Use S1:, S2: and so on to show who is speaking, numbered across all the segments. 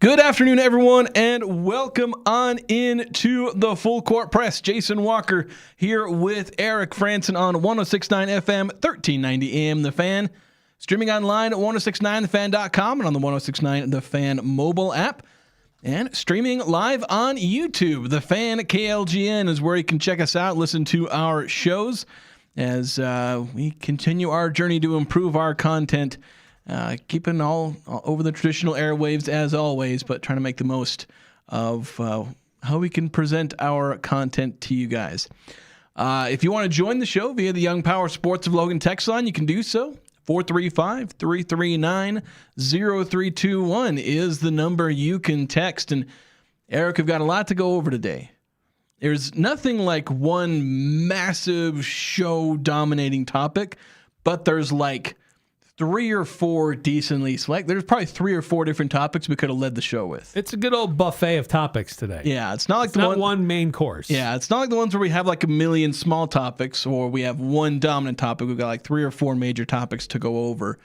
S1: Good afternoon, everyone, and welcome on into the Full Court Press. Jason Walker here with Eric Frandsen on 106.9 FM, 1390 AM The Fan. Streaming online at 1069thefan.com and on the 1069 The Fan mobile app. And streaming live on YouTube. The Fan KLGN is where you can check us out, listen to our shows as we continue our journey to improve our content. Keeping all over the traditional airwaves as always, but trying to make the most of how we can present our content to you guys. If you want to join the show via the Young Power Sports of Logan text line, you can do so. 435-339-0321 is the number you can text. And Eric, we've got a lot to go over today. There's nothing like one massive show-dominating topic, but there's like 3 or 4 decently select. There's probably 3 or 4 different topics we could have led the show with.
S2: It's a good old buffet of topics today.
S1: Yeah, it's not like
S2: one main course.
S1: Yeah, it's not like the ones where we have like a million small topics or we have one dominant topic. We've got like 3 or 4 major topics to go over,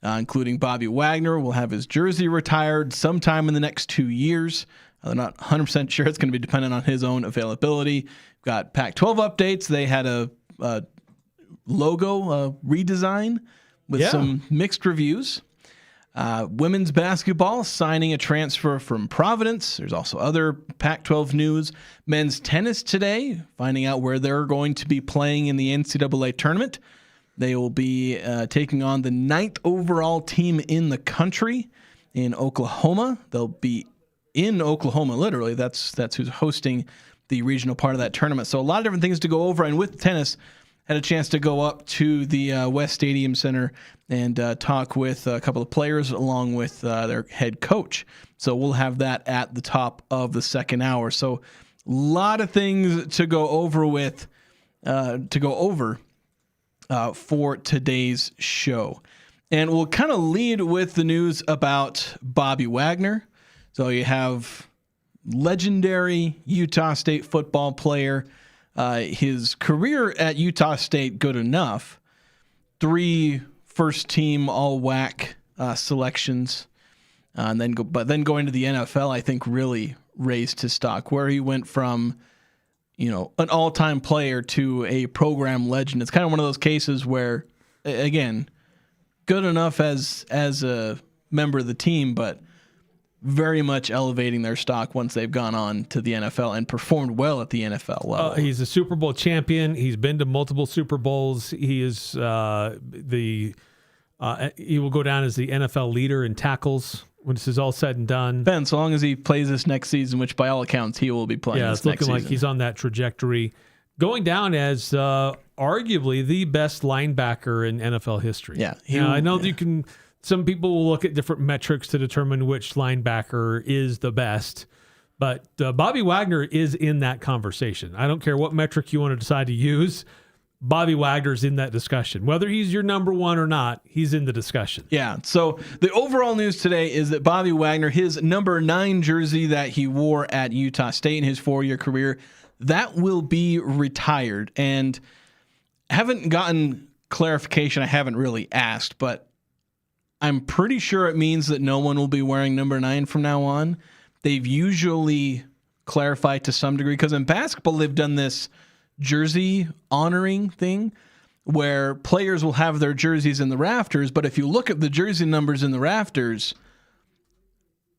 S1: including Bobby Wagner will have his jersey retired sometime in the next 2 years. They're not 100% sure. It's going to be dependent on his own availability. We've got Pac-12 updates. They had a logo redesign with some mixed reviews. Women's basketball signing a transfer from Providence. There's also other Pac-12 news. Men's tennis today, finding out where they're going to be playing in the NCAA Tournament. They will be taking on the 9th overall team in the country in Oklahoma. They'll be in Oklahoma, literally. That's who's hosting the regional part of that tournament. So a lot of different things to go over. And with tennis, had a chance to go up to the West Stadium Center and talk with a couple of players along with their head coach. So we'll have that at the top of the second hour. So a lot of things to go over for today's show. And we'll kind of lead with the news about Bobby Wagner. So you have legendary Utah State football player. His career at Utah State, good enough. 3 first-team all-WAC selections, and then going to the NFL, I think really raised his stock, where he went from, an all-time player to a program legend. It's kind of one of those cases where, again, good enough as a member of the team, but very much elevating their stock once they've gone on to the NFL and performed well at the NFL level.
S2: He's a Super Bowl champion. He's been to multiple Super Bowls. He is he will go down as the NFL leader in tackles when this is all said and done.
S1: Ben, so long as he plays this next season, which by all accounts he will be playing.
S2: Yeah, it's looking like he's on that trajectory, going down as arguably the best linebacker in NFL history.
S1: Yeah,
S2: I know that you can. Some people will look at different metrics to determine which linebacker is the best, but Bobby Wagner is in that conversation. I don't care what metric you want to decide to use. Bobby Wagner's in that discussion. Whether he's your number one or not, he's in the discussion.
S1: Yeah, so the overall news today is that Bobby Wagner, his number 9 jersey that he wore at Utah State in his 4-year career, that will be retired. And I haven't gotten clarification. I haven't really asked, but I'm pretty sure it means that no one will be wearing number 9 from now on. They've usually clarified to some degree, because in basketball they've done this jersey honoring thing where players will have their jerseys in the rafters, but if you look at the jersey numbers in the rafters,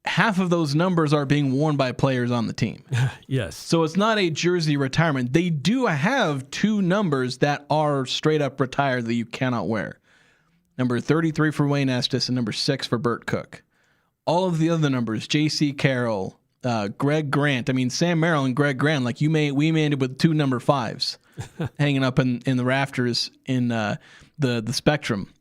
S1: half of those numbers are being worn by players on the team.
S2: Yes.
S1: So it's not a jersey retirement. They do have 2 numbers that are straight up retired that you cannot wear. Number 33 for Wayne Estes and number 6 for Burt Cook. All of the other numbers, J.C. Carroll, Greg Grant. I mean, Sam Merrill and Greg Grant, we made it with 2 number 5s hanging up in the rafters in the Spectrum.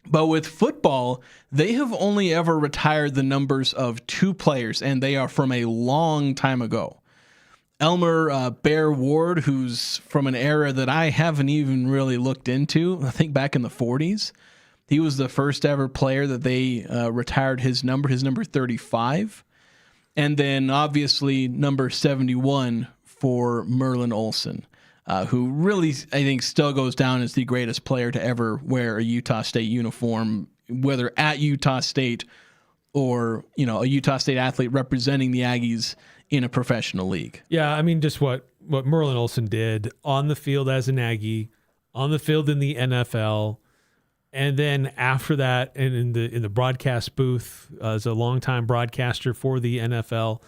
S1: But with football, they have only ever retired the numbers of 2 players, and they are from a long time ago. Elmer Bear Ward, who's from an era that I haven't even really looked into, I think back in the 40s. He was the first ever player that they retired his number 35. And then obviously number 71 for Merlin Olsen, who really, I think, still goes down as the greatest player to ever wear a Utah State uniform, whether at Utah State or, a Utah State athlete representing the Aggies in a professional league.
S2: Yeah, I mean, just what Merlin Olsen did on the field as an Aggie, on the field in the NFL, and then after that, and in the broadcast booth as a longtime broadcaster for the NFL.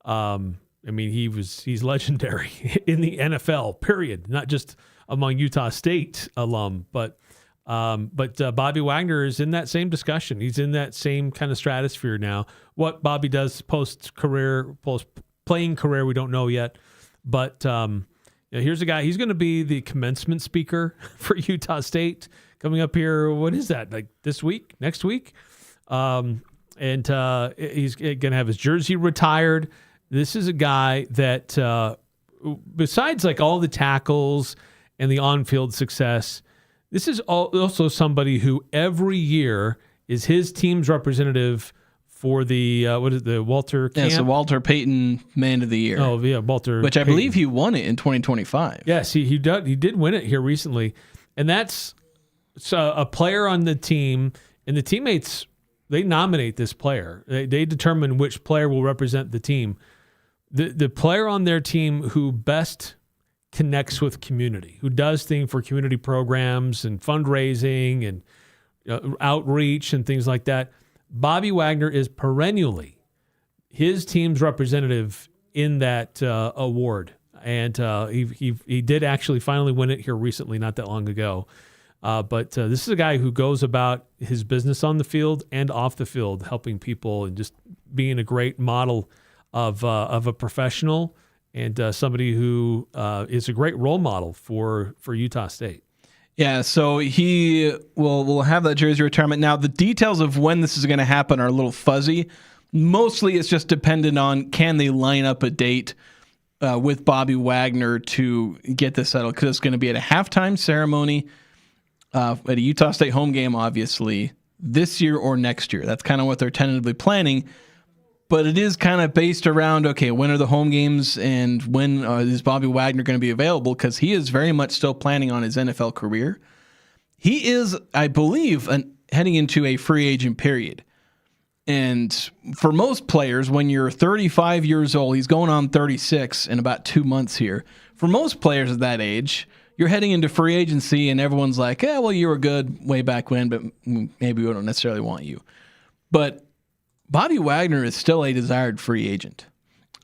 S2: I mean, he's legendary in the NFL, period. Not just among Utah State alum, but Bobby Wagner is in that same discussion. He's in that same kind of stratosphere now. What Bobby does post-playing career, we don't know yet. But here's a guy. He's going to be the commencement speaker for Utah State coming up here. What is that, like this week, next week? And he's going to have his jersey retired. This is a guy that, besides like all the tackles and the on-field success, this is also somebody who every year is his team's representative for the the Walter Camp?
S1: Yeah, so Walter Payton Man of the Year.
S2: Oh yeah, Walter.
S1: Which I
S2: Payton.
S1: believe he won it in 2025.
S2: Yes, he did win it here recently, and that's a player on the team, and the teammates, they nominate this player. They determine which player will represent the team. The player on their team who best connects with community, who does things for community programs and fundraising and outreach and things like that. Bobby Wagner is perennially his team's representative in that award. And he did actually finally win it here recently, not that long ago. But this is a guy who goes about his business on the field and off the field, helping people and just being a great model of a professional and somebody who is a great role model for Utah State.
S1: Yeah, so he will have that jersey retirement. Now, the details of when this is going to happen are a little fuzzy. Mostly it's just dependent on can they line up a date with Bobby Wagner to get this settled, because it's going to be at a halftime ceremony at a Utah State home game, obviously, this year or next year. That's kind of what they're tentatively planning. But it is kind of based around, okay, when are the home games and when is Bobby Wagner going to be available? Because he is very much still planning on his NFL career. He is, I believe, heading into a free agent period. And for most players, when you're 35 years old, he's going on 36 in about 2 months here. For most players at that age, you're heading into free agency and everyone's like, yeah, well, you were good way back when, but maybe we don't necessarily want you. But Bobby Wagner is still a desired free agent.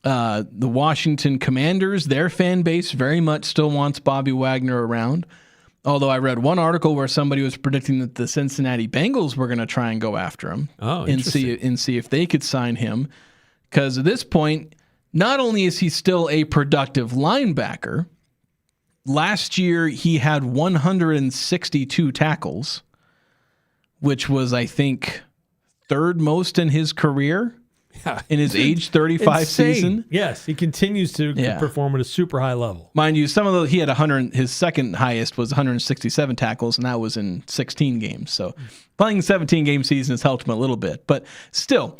S1: The Washington Commanders, their fan base very much still wants Bobby Wagner around. Although I read one article where somebody was predicting that the Cincinnati Bengals were going to try and go after him and see if they could sign him. Because at this point, not only is he still a productive linebacker, last year he had 162 tackles, which was, I think, third most in his career, in his age 35 season.
S2: Yes, he continues to perform at a super high level.
S1: Mind you, some of those he had 100. His second highest was 167 tackles, and that was in 16 games. So playing 17-game season has helped him a little bit, but still,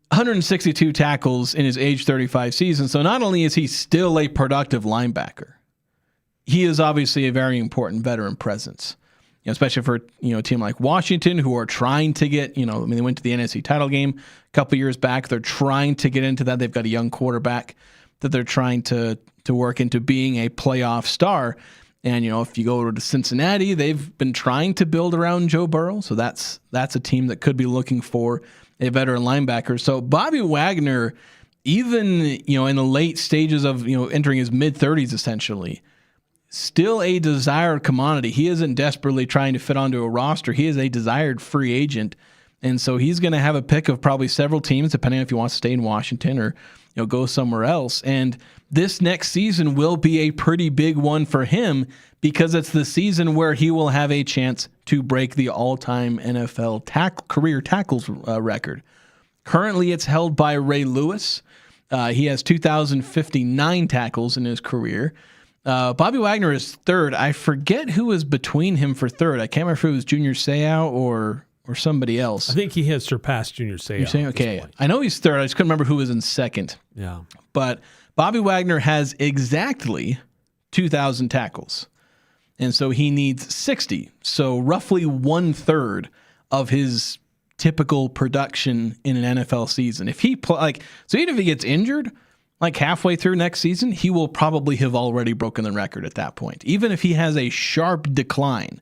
S1: 162 tackles in his age 35 season. So not only is he still a productive linebacker, he is obviously a very important veteran presence. Especially for a team like Washington, who are trying to get, they went to the NFC title game a couple years back. They're trying to get into that. They've got a young quarterback that they're trying to work into being a playoff star. And if you go to Cincinnati, they've been trying to build around Joe Burrow, so that's a team that could be looking for a veteran linebacker. So Bobby Wagner, even in the late stages of entering his mid-30s, essentially, still a desired commodity. He isn't desperately trying to fit onto a roster. He is a desired free agent. And so he's going to have a pick of probably several teams, depending on if he wants to stay in Washington or go somewhere else. And this next season will be a pretty big one for him, because it's the season where he will have a chance to break the all-time NFL career tackles record. Currently, it's held by Ray Lewis. He has 2,059 tackles in his career. Bobby Wagner is third. I forget who was between him for third. I can't remember if it was Junior Seau or somebody else.
S2: I think he has surpassed Junior Seau.
S1: Okay. I know he's third. I just couldn't remember who was in second.
S2: Yeah.
S1: But Bobby Wagner has exactly 2,000 tackles. And so he needs 60. So roughly 1/3 of his typical production in an NFL season. If he so even if he gets injured, like halfway through next season, he will probably have already broken the record at that point. Even if he has a sharp decline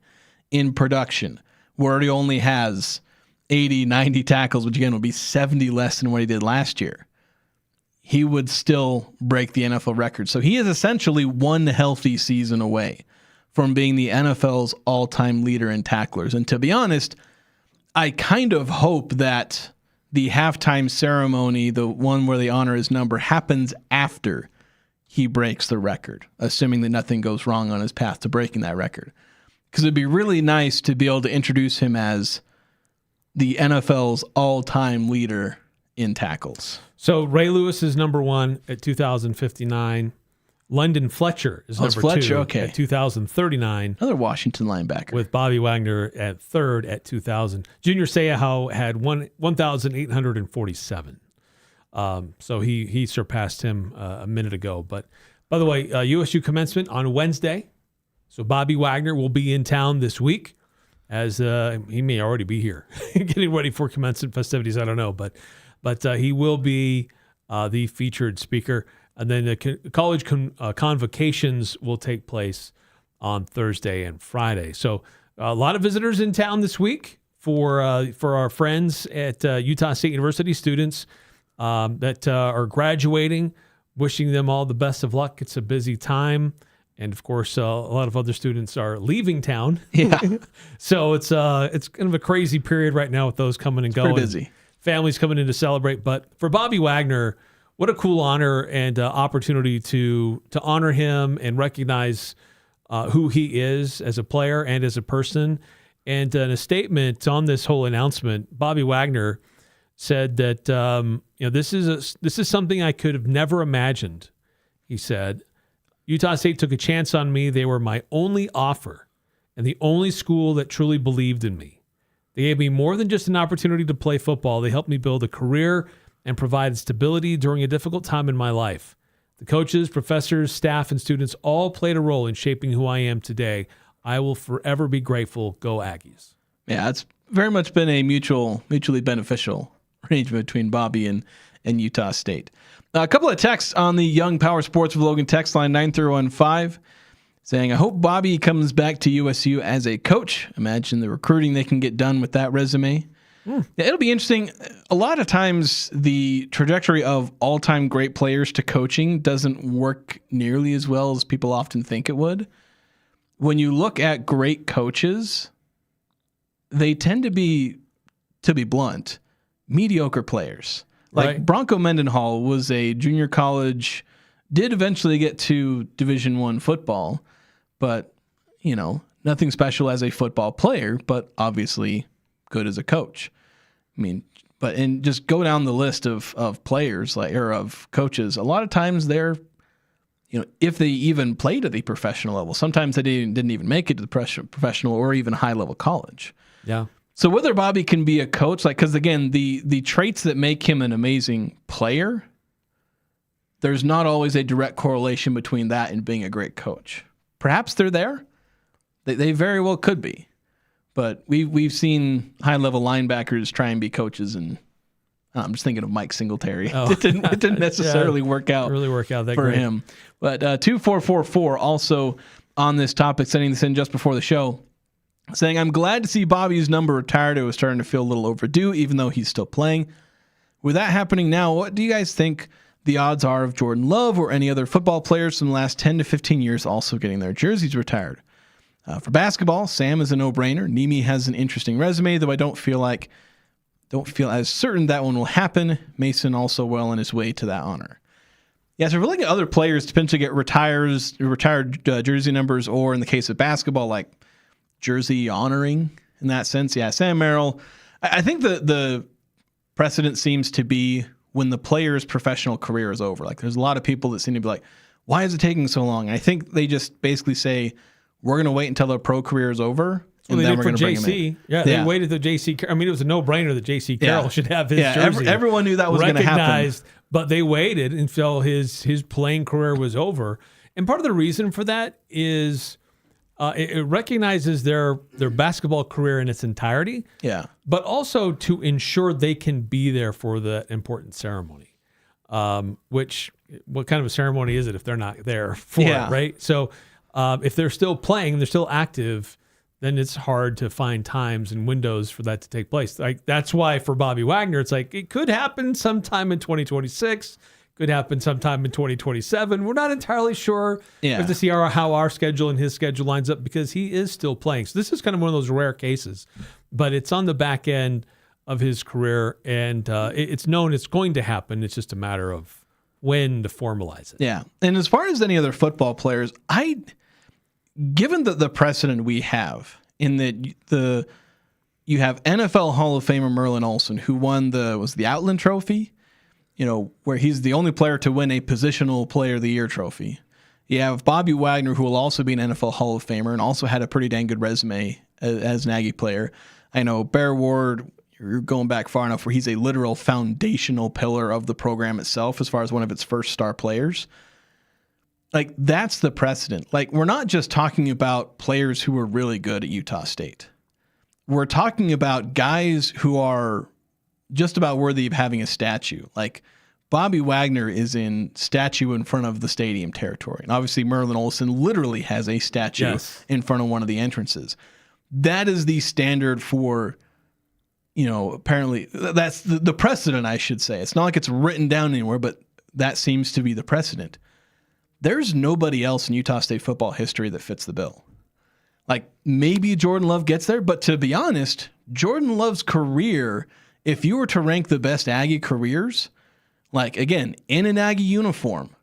S1: in production, where he only has 80, 90 tackles, which again would be 70 less than what he did last year, he would still break the NFL record. So he is essentially one healthy season away from being the NFL's all-time leader in tacklers. And to be honest, I kind of hope that the halftime ceremony, the one where they honor his number, happens after he breaks the record, assuming that nothing goes wrong on his path to breaking that record. Because it'd be really nice to be able to introduce him as the NFL's all-time leader in tackles.
S2: So Ray Lewis is number 1 at 2,059. London Fletcher is number 2 at 2,039.
S1: Another Washington linebacker.
S2: With Bobby Wagner at 3rd at 2,000. Junior Seau had 1,847. So he surpassed him a minute ago. But by the way, USU commencement on Wednesday. So Bobby Wagner will be in town this week, as he may already be here getting ready for commencement festivities. I don't know, but he will be the featured speaker. And then the college convocations will take place on Thursday and Friday. So a lot of visitors in town this week for our friends at Utah State University, students that are graduating. Wishing them all the best of luck. It's a busy time. And of course, a lot of other students are leaving town.
S1: Yeah.
S2: So it's kind of a crazy period right now with those coming and going.
S1: Pretty busy.
S2: Families coming in to celebrate. But for Bobby Wagner, what a cool honor and opportunity to honor him and recognize who he is as a player and as a person. And in a statement on this whole announcement, Bobby Wagner said that this is something I could have never imagined. He said, Utah State took a chance on me. They were my only offer and the only school that truly believed in me. They gave me more than just an opportunity to play football. They helped me build a career and provided stability during a difficult time in my life. The coaches, professors, staff, and students all played a role in shaping who I am today. I will forever be grateful. Go Aggies.
S1: Yeah, it's very much been a mutually beneficial arrangement between Bobby and Utah State. A couple of texts on the Young Power Sports with Logan text line 9315 saying, I hope Bobby comes back to USU as a coach. Imagine the recruiting they can get done with that resume. Yeah, it'll be interesting. A lot of times the trajectory of all-time great players to coaching doesn't work nearly as well as people often think it would. When you look at great coaches, they tend to be blunt, mediocre players. Like
S2: Right.
S1: Bronco Mendenhall was a junior college, did eventually get to Division I football, but, nothing special as a football player, but obviously good as a coach. I mean, and just go down the list of players or of coaches. A lot of times they're, if they even played at the professional level, sometimes they didn't even make it to the professional or even high level college.
S2: Yeah.
S1: So whether Bobby can be a coach, because again, the traits that make him an amazing player, there's not always a direct correlation between that and being a great coach. Perhaps they're there. They very well could be. But we've seen high-level linebackers try and be coaches, and I'm just thinking of Mike Singletary.
S2: Oh.
S1: It didn't necessarily work out
S2: that
S1: for
S2: great.
S1: him. But 2444 also on this topic, sending this in just before the show, saying, I'm glad to see Bobby's number retired. It was starting to feel a little overdue, even though he's still playing. With that happening now, what do you guys think the odds are of Jordan Love or any other football players from the last 10 to 15 years also getting their jerseys retired? For basketball, Sam is a no-brainer. Nimi has an interesting resume, though I don't feel as certain that one will happen. Mason also well on his way to that honor. Yeah, so if we're looking at other players to potentially get retired jersey numbers, or in the case of basketball, like jersey honoring in that sense, yeah, Sam Merrill. I think the precedent seems to be when the player's professional career is over. Like, there's a lot of people that seem to be like, why is it taking so long? And I think they just basically say, we're going to wait until their pro career is over, and then we're going to bring him in.
S2: Yeah, they waited till J.C. I mean, it was a no-brainer that J.C. Carroll should have his jersey.
S1: Everyone knew that was going to happen.
S2: But they waited until his playing career was over. And part of the reason for that is It recognizes their basketball career in its entirety, but also to ensure they can be there for the important ceremony. Which, what kind of a ceremony is it if they're not there for it, right? So if they're still playing, they're still active, then it's hard to find times and windows for that to take place. Like, that's why for Bobby Wagner, it's like it could happen sometime in 2026. Could happen sometime in 2027. We're not entirely sure. We have to see how our schedule and his schedule lines up because he is still playing. So this is kind of one of those rare cases, but it's on the back end of his career, and it's known it's going to happen. It's just a matter of when to formalize it.
S1: Yeah. And as far as any other football players, given the precedent we have in that you have NFL Hall of Famer Merlin Olsen, who won the Outland Trophy, where he's the only player to win a positional player of the year trophy. You have Bobby Wagner, who will also be an NFL Hall of Famer and also had a pretty dang good resume as an Aggie player. I know Bear Ward, you're going back far enough where he's a literal foundational pillar of the program itself as far as one of its first star players. Like, that's the precedent. Like, we're not just talking about players who are really good at Utah State. We're talking about guys who are just about worthy of having a statue. Like, Bobby Wagner is in statue in front of the stadium territory. And obviously Merlin Olsen literally has a statue in front of one of the entrances. That is the standard for, apparently that's the precedent, I should say. It's not like it's written down anywhere, but that seems to be the precedent. There's nobody else in Utah State football history that fits the bill. Like, maybe Jordan Love gets there, but to be honest, Jordan Love's career, if you were to rank the best Aggie careers, like, again, in an Aggie uniform,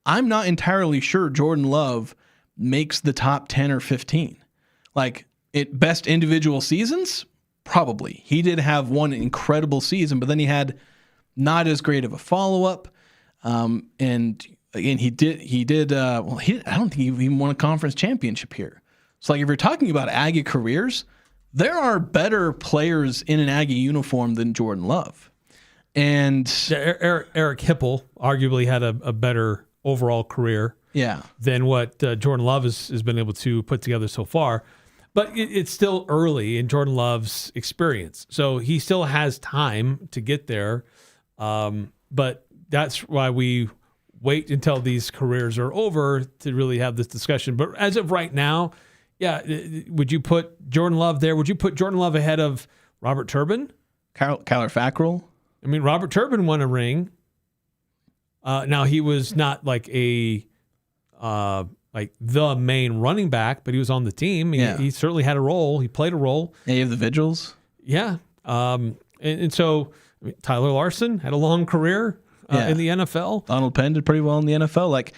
S1: I'm not entirely sure Jordan Love makes the top 10 or 15. Like, best individual seasons? Probably. He did have one incredible season, but then he had not as great of a follow-up. And again, I don't think he even won a conference championship here. So, like, if you're talking about Aggie careers, there are better players in an Aggie uniform than Jordan Love. And
S2: Eric Hipple arguably had a better overall career than what Jordan Love has been able to put together so far. But it's still early in Jordan Love's experience. So he still has time to get there. But that's why we wait until these careers are over to really have this discussion. But as of right now, would you put Jordan Love there? Would you put Jordan Love ahead of Robert Turbin?
S1: Kyler Fackrell?
S2: I mean, Robert Turbin won a ring. Now, he was not like the main running back, but he was on the team. He certainly had a role. He played a role.
S1: Yeah, you have the Vigils.
S2: Yeah. And so Tyler Larson had a long career in the NFL.
S1: Donald Penn did pretty well in the NFL.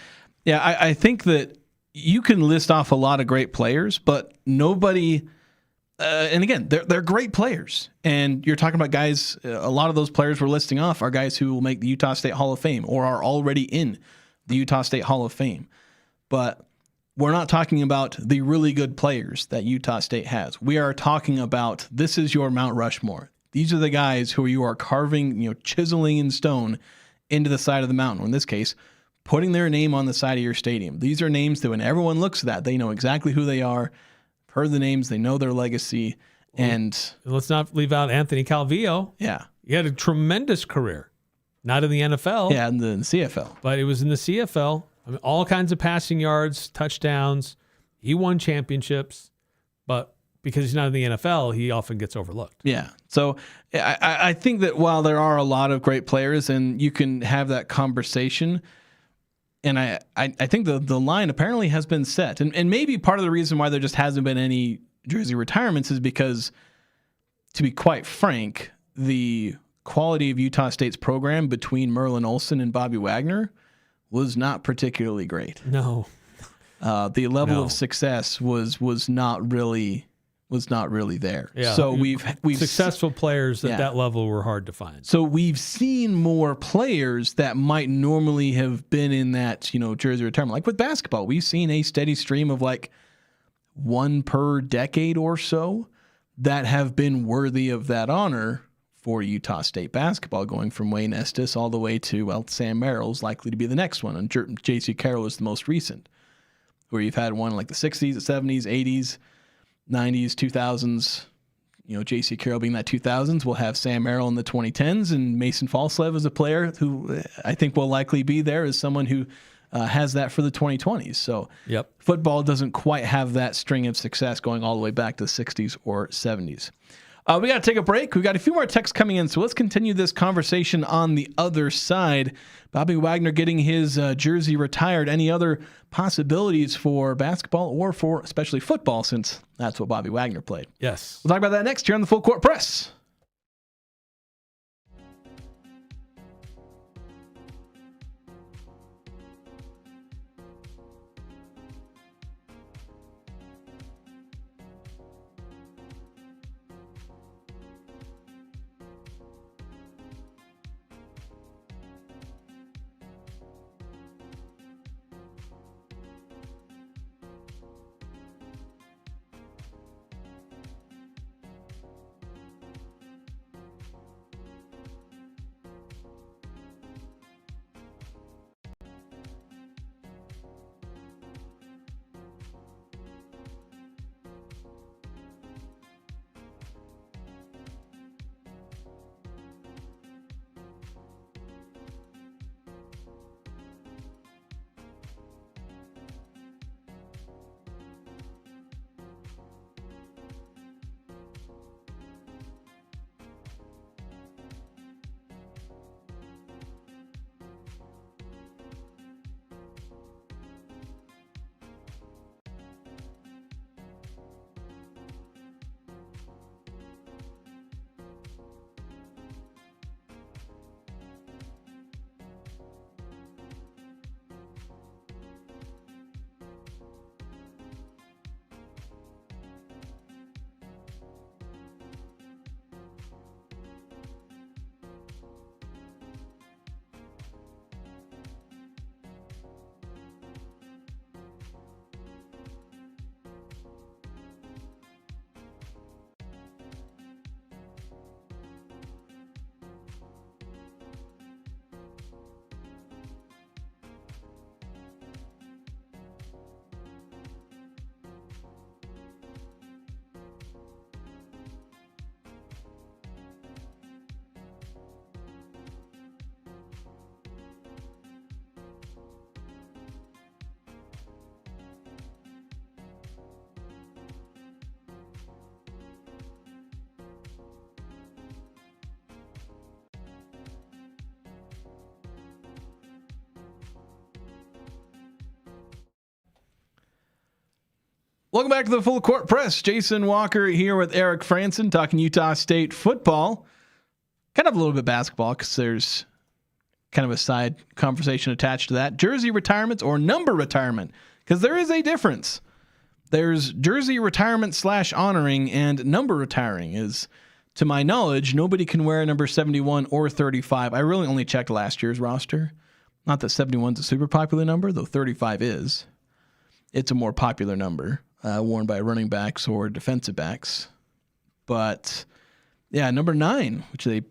S1: I think that you can list off a lot of great players, but nobody... and again, they're great players. And you're talking about guys, a lot of those players we're listing off are guys who will make the Utah State Hall of Fame or are already in the Utah State Hall of Fame. But we're not talking about the really good players that Utah State has. We are talking about, this is your Mount Rushmore. These are the guys who you are carving, chiseling in stone into the side of the mountain. Or in this case, putting their name on the side of your stadium. These are names that when everyone looks at that, they know exactly who they are. Heard the names, they know their legacy, and
S2: let's not leave out Anthony Calvillo.
S1: Yeah,
S2: he had a tremendous career, not in the NFL.
S1: Yeah, in the CFL,
S2: but it was in the CFL. I mean, all kinds of passing yards, touchdowns. He won championships, but because he's not in the NFL, he often gets overlooked.
S1: Yeah, so I think that while there are a lot of great players, and you can have that conversation. And I think the line apparently has been set. And maybe part of the reason why there just hasn't been any jersey retirements is because, to be quite frank, the quality of Utah State's program between Merlin Olsen and Bobby Wagner was not particularly great.
S2: No.
S1: The level of success was not really there.
S2: Yeah.
S1: So we've
S2: successful players at that level were hard to find.
S1: So we've seen more players that might normally have been in that, jersey retirement. Like with basketball, we've seen a steady stream of like one per decade or so that have been worthy of that honor for Utah State basketball, going from Wayne Estes all the way to, Sam Merrill's likely to be the next one, and J.C. Carroll is the most recent. where you've had one like the 60s, the 70s, 80s, 90s, 2000s. J.C. Carroll being that 2000s. We'll have Sam Merrill in the 2010s, and Mason Falslev as a player who I think will likely be there as someone who has that for the 2020s. So football doesn't quite have that string of success going all the way back to the 60s or 70s. We got to take a break. We've got a few more texts coming in, so let's continue this conversation on the other side. Bobby Wagner getting his jersey retired. Any other possibilities for basketball or for especially football, since that's what Bobby Wagner played?
S2: Yes.
S1: We'll talk about that next here on the Full Court Press. Welcome back to the Full Court Press. Jason Walker here with Eric Frandsen talking Utah State football. Kind of a little bit basketball because there's kind of a side conversation attached to that. Jersey retirements or number retirement, because there is a difference. There's jersey retirement / honoring, and number retiring is, to my knowledge, nobody can wear number 71 or 35. I really only checked last year's roster. Not that 71 is a super popular number, though 35 is. It's a more popular number. Worn by running backs or defensive backs. But, yeah, number 9, which is a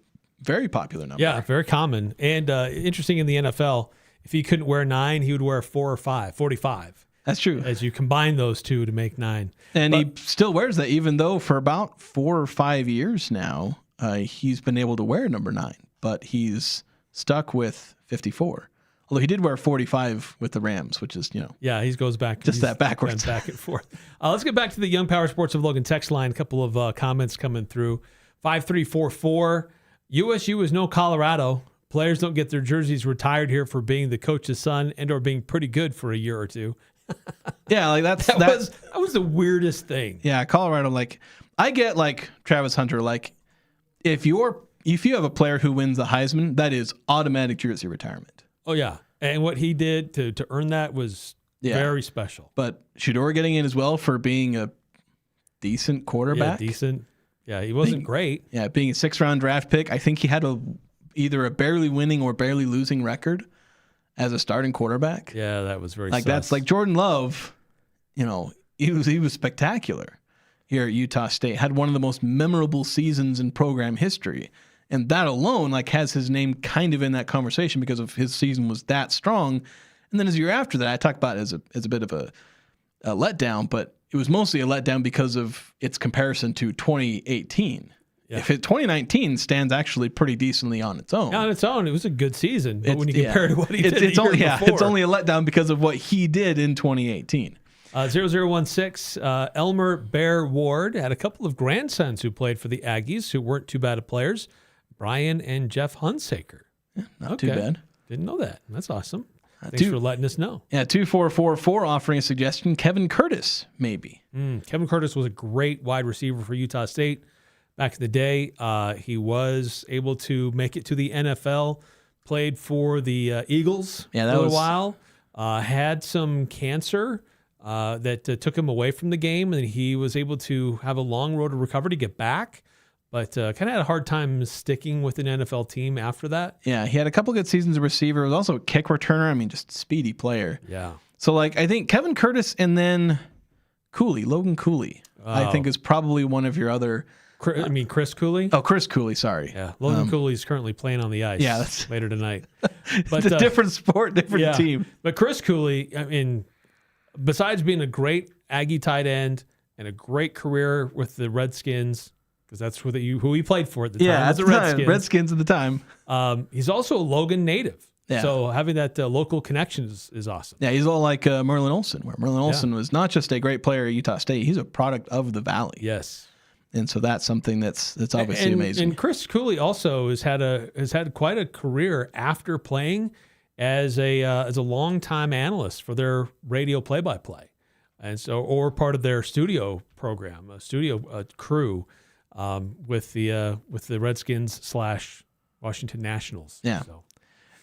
S1: very popular number.
S2: Yeah, very common. And interesting in the NFL, if he couldn't wear 9, he would wear 4 or 5, 45.
S1: That's true.
S2: As you combine those two to make 9.
S1: And he still wears that, even though for about 4 or 5 years now, he's been able to wear number 9. But he's stuck with 54. Although he did wear 45 with the Rams, which is,
S2: Yeah, he goes back.
S1: Just that backwards.
S2: Back and forth. Let's get back to the Young Power Sports of Logan text line. A couple of comments coming through. 5344. USU is no Colorado. Players don't get their jerseys retired here for being the coach's son and or being pretty good for a year or two.
S1: Yeah, like that
S2: was the weirdest thing.
S1: Yeah, Colorado, I get Travis Hunter, if you have a player who wins the Heisman, that is automatic jersey retirement.
S2: Oh, yeah. And what he did to earn that was very special.
S1: But Shedeur getting in as well for being a decent quarterback.
S2: Yeah, decent. Yeah, he wasn't great.
S1: Yeah, being a 6th-round draft pick. I think he had either a barely winning or barely losing record as a starting quarterback.
S2: Yeah, that was very
S1: that's like Jordan Love, he was spectacular here at Utah State. Had one of the most memorable seasons in program history. And that alone has his name kind of in that conversation because of his season was that strong. And then as a year after that, I talk about it as a bit of a letdown, but it was mostly a letdown because of its comparison to 2018.
S2: Yeah.
S1: If 2019 stands actually pretty decently on its own.
S2: On its own, it was a good season. But when you compare it to what he did
S1: it's
S2: the year before.
S1: It's only a letdown because of what he did in 2018.
S2: 0016, Elmer Bear Ward had a couple of grandsons who played for the Aggies who weren't too bad of players. Brian and Jeff Hunsaker.
S1: Not too bad.
S2: Didn't know that. That's awesome. Thanks for letting us know.
S1: Yeah, 2444 offering a suggestion. Kevin Curtis, maybe.
S2: Kevin Curtis was a great wide receiver for Utah State back in the day. He was able to make it to the NFL, played for the Eagles for a little while, had some cancer that took him away from the game, and he was able to have a long road to recover to get back. But kind of had a hard time sticking with an NFL team after that.
S1: Yeah, he had a couple good seasons as a receiver. He was also a kick returner. I mean, just speedy player.
S2: Yeah.
S1: So, like, I think Kevin Curtis and then Logan Cooley, I think is probably one of your other...
S2: Chris Cooley?
S1: Oh, Chris Cooley, sorry.
S2: Yeah, Logan Cooley is currently playing on the ice later tonight.
S1: But it's a different sport, different team.
S2: But Chris Cooley, I mean, besides being a great Aggie tight end and a great career with the Redskins... because that's who he played for at the time.
S1: Yeah, at the Redskins. Redskins at the time.
S2: He's also a Logan native.
S1: Yeah.
S2: So having that local connection is awesome.
S1: Yeah, he's all like Merlin Olsen, where Merlin Olsen was not just a great player at Utah State, he's a product of the Valley.
S2: Yes.
S1: And so that's something that's obviously amazing.
S2: And Chris Cooley also has had quite a career after playing as a longtime analyst for their radio play-by-play. And so or part of their studio program, a studio crew. With the Redskins / Washington Nationals.
S1: Yeah.
S2: So.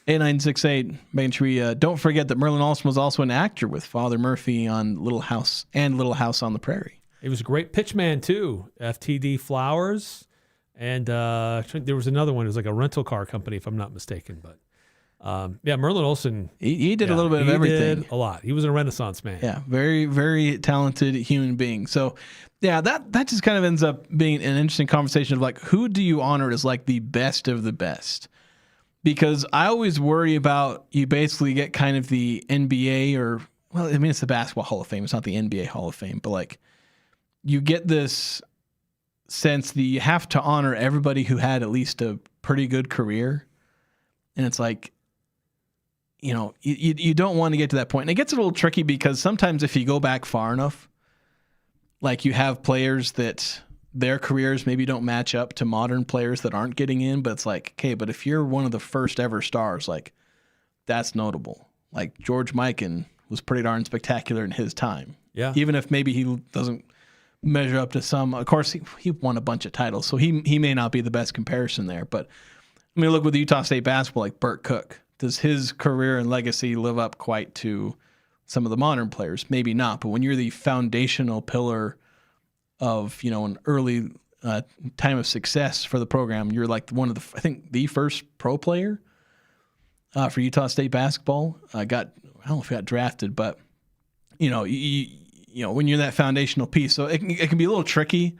S1: 8968, making sure we don't forget that Merlin Olsen was also an actor with Father Murphy on Little House on the Prairie.
S2: He was a great pitchman too. FTD Flowers, and there was another one. It was like a rental car company, if I'm not mistaken. But Merlin Olsen.
S1: He did a little bit of everything.
S2: Did a lot. He was a Renaissance man.
S1: Yeah, very, very talented human being. So, yeah, that just kind of ends up being an interesting conversation of like, who do you honor as like the best of the best? Because I always worry about you basically get kind of the NBA it's the Basketball Hall of Fame. It's not the NBA Hall of Fame, but like you get this sense that you have to honor everybody who had at least a pretty good career. And it's like, you don't want to get to that point. And it gets a little tricky because sometimes if you go back far enough, like you have players that their careers maybe don't match up to modern players that aren't getting in, but it's like, okay, but if you're one of the first ever stars, like that's notable. Like George Mikan was pretty darn spectacular in his time.
S2: Yeah.
S1: Even if maybe he doesn't measure up to some, of course he won a bunch of titles, so he may not be the best comparison there. But I mean, look with the Utah State basketball, like Burt Cook. Does his career and legacy live up quite to some of the modern players? Maybe not, but when you're the foundational pillar of, an early time of success for the program, you're like one of the first pro player for Utah State basketball. I don't know if he got drafted, but when you're that foundational piece, so it can be a little tricky,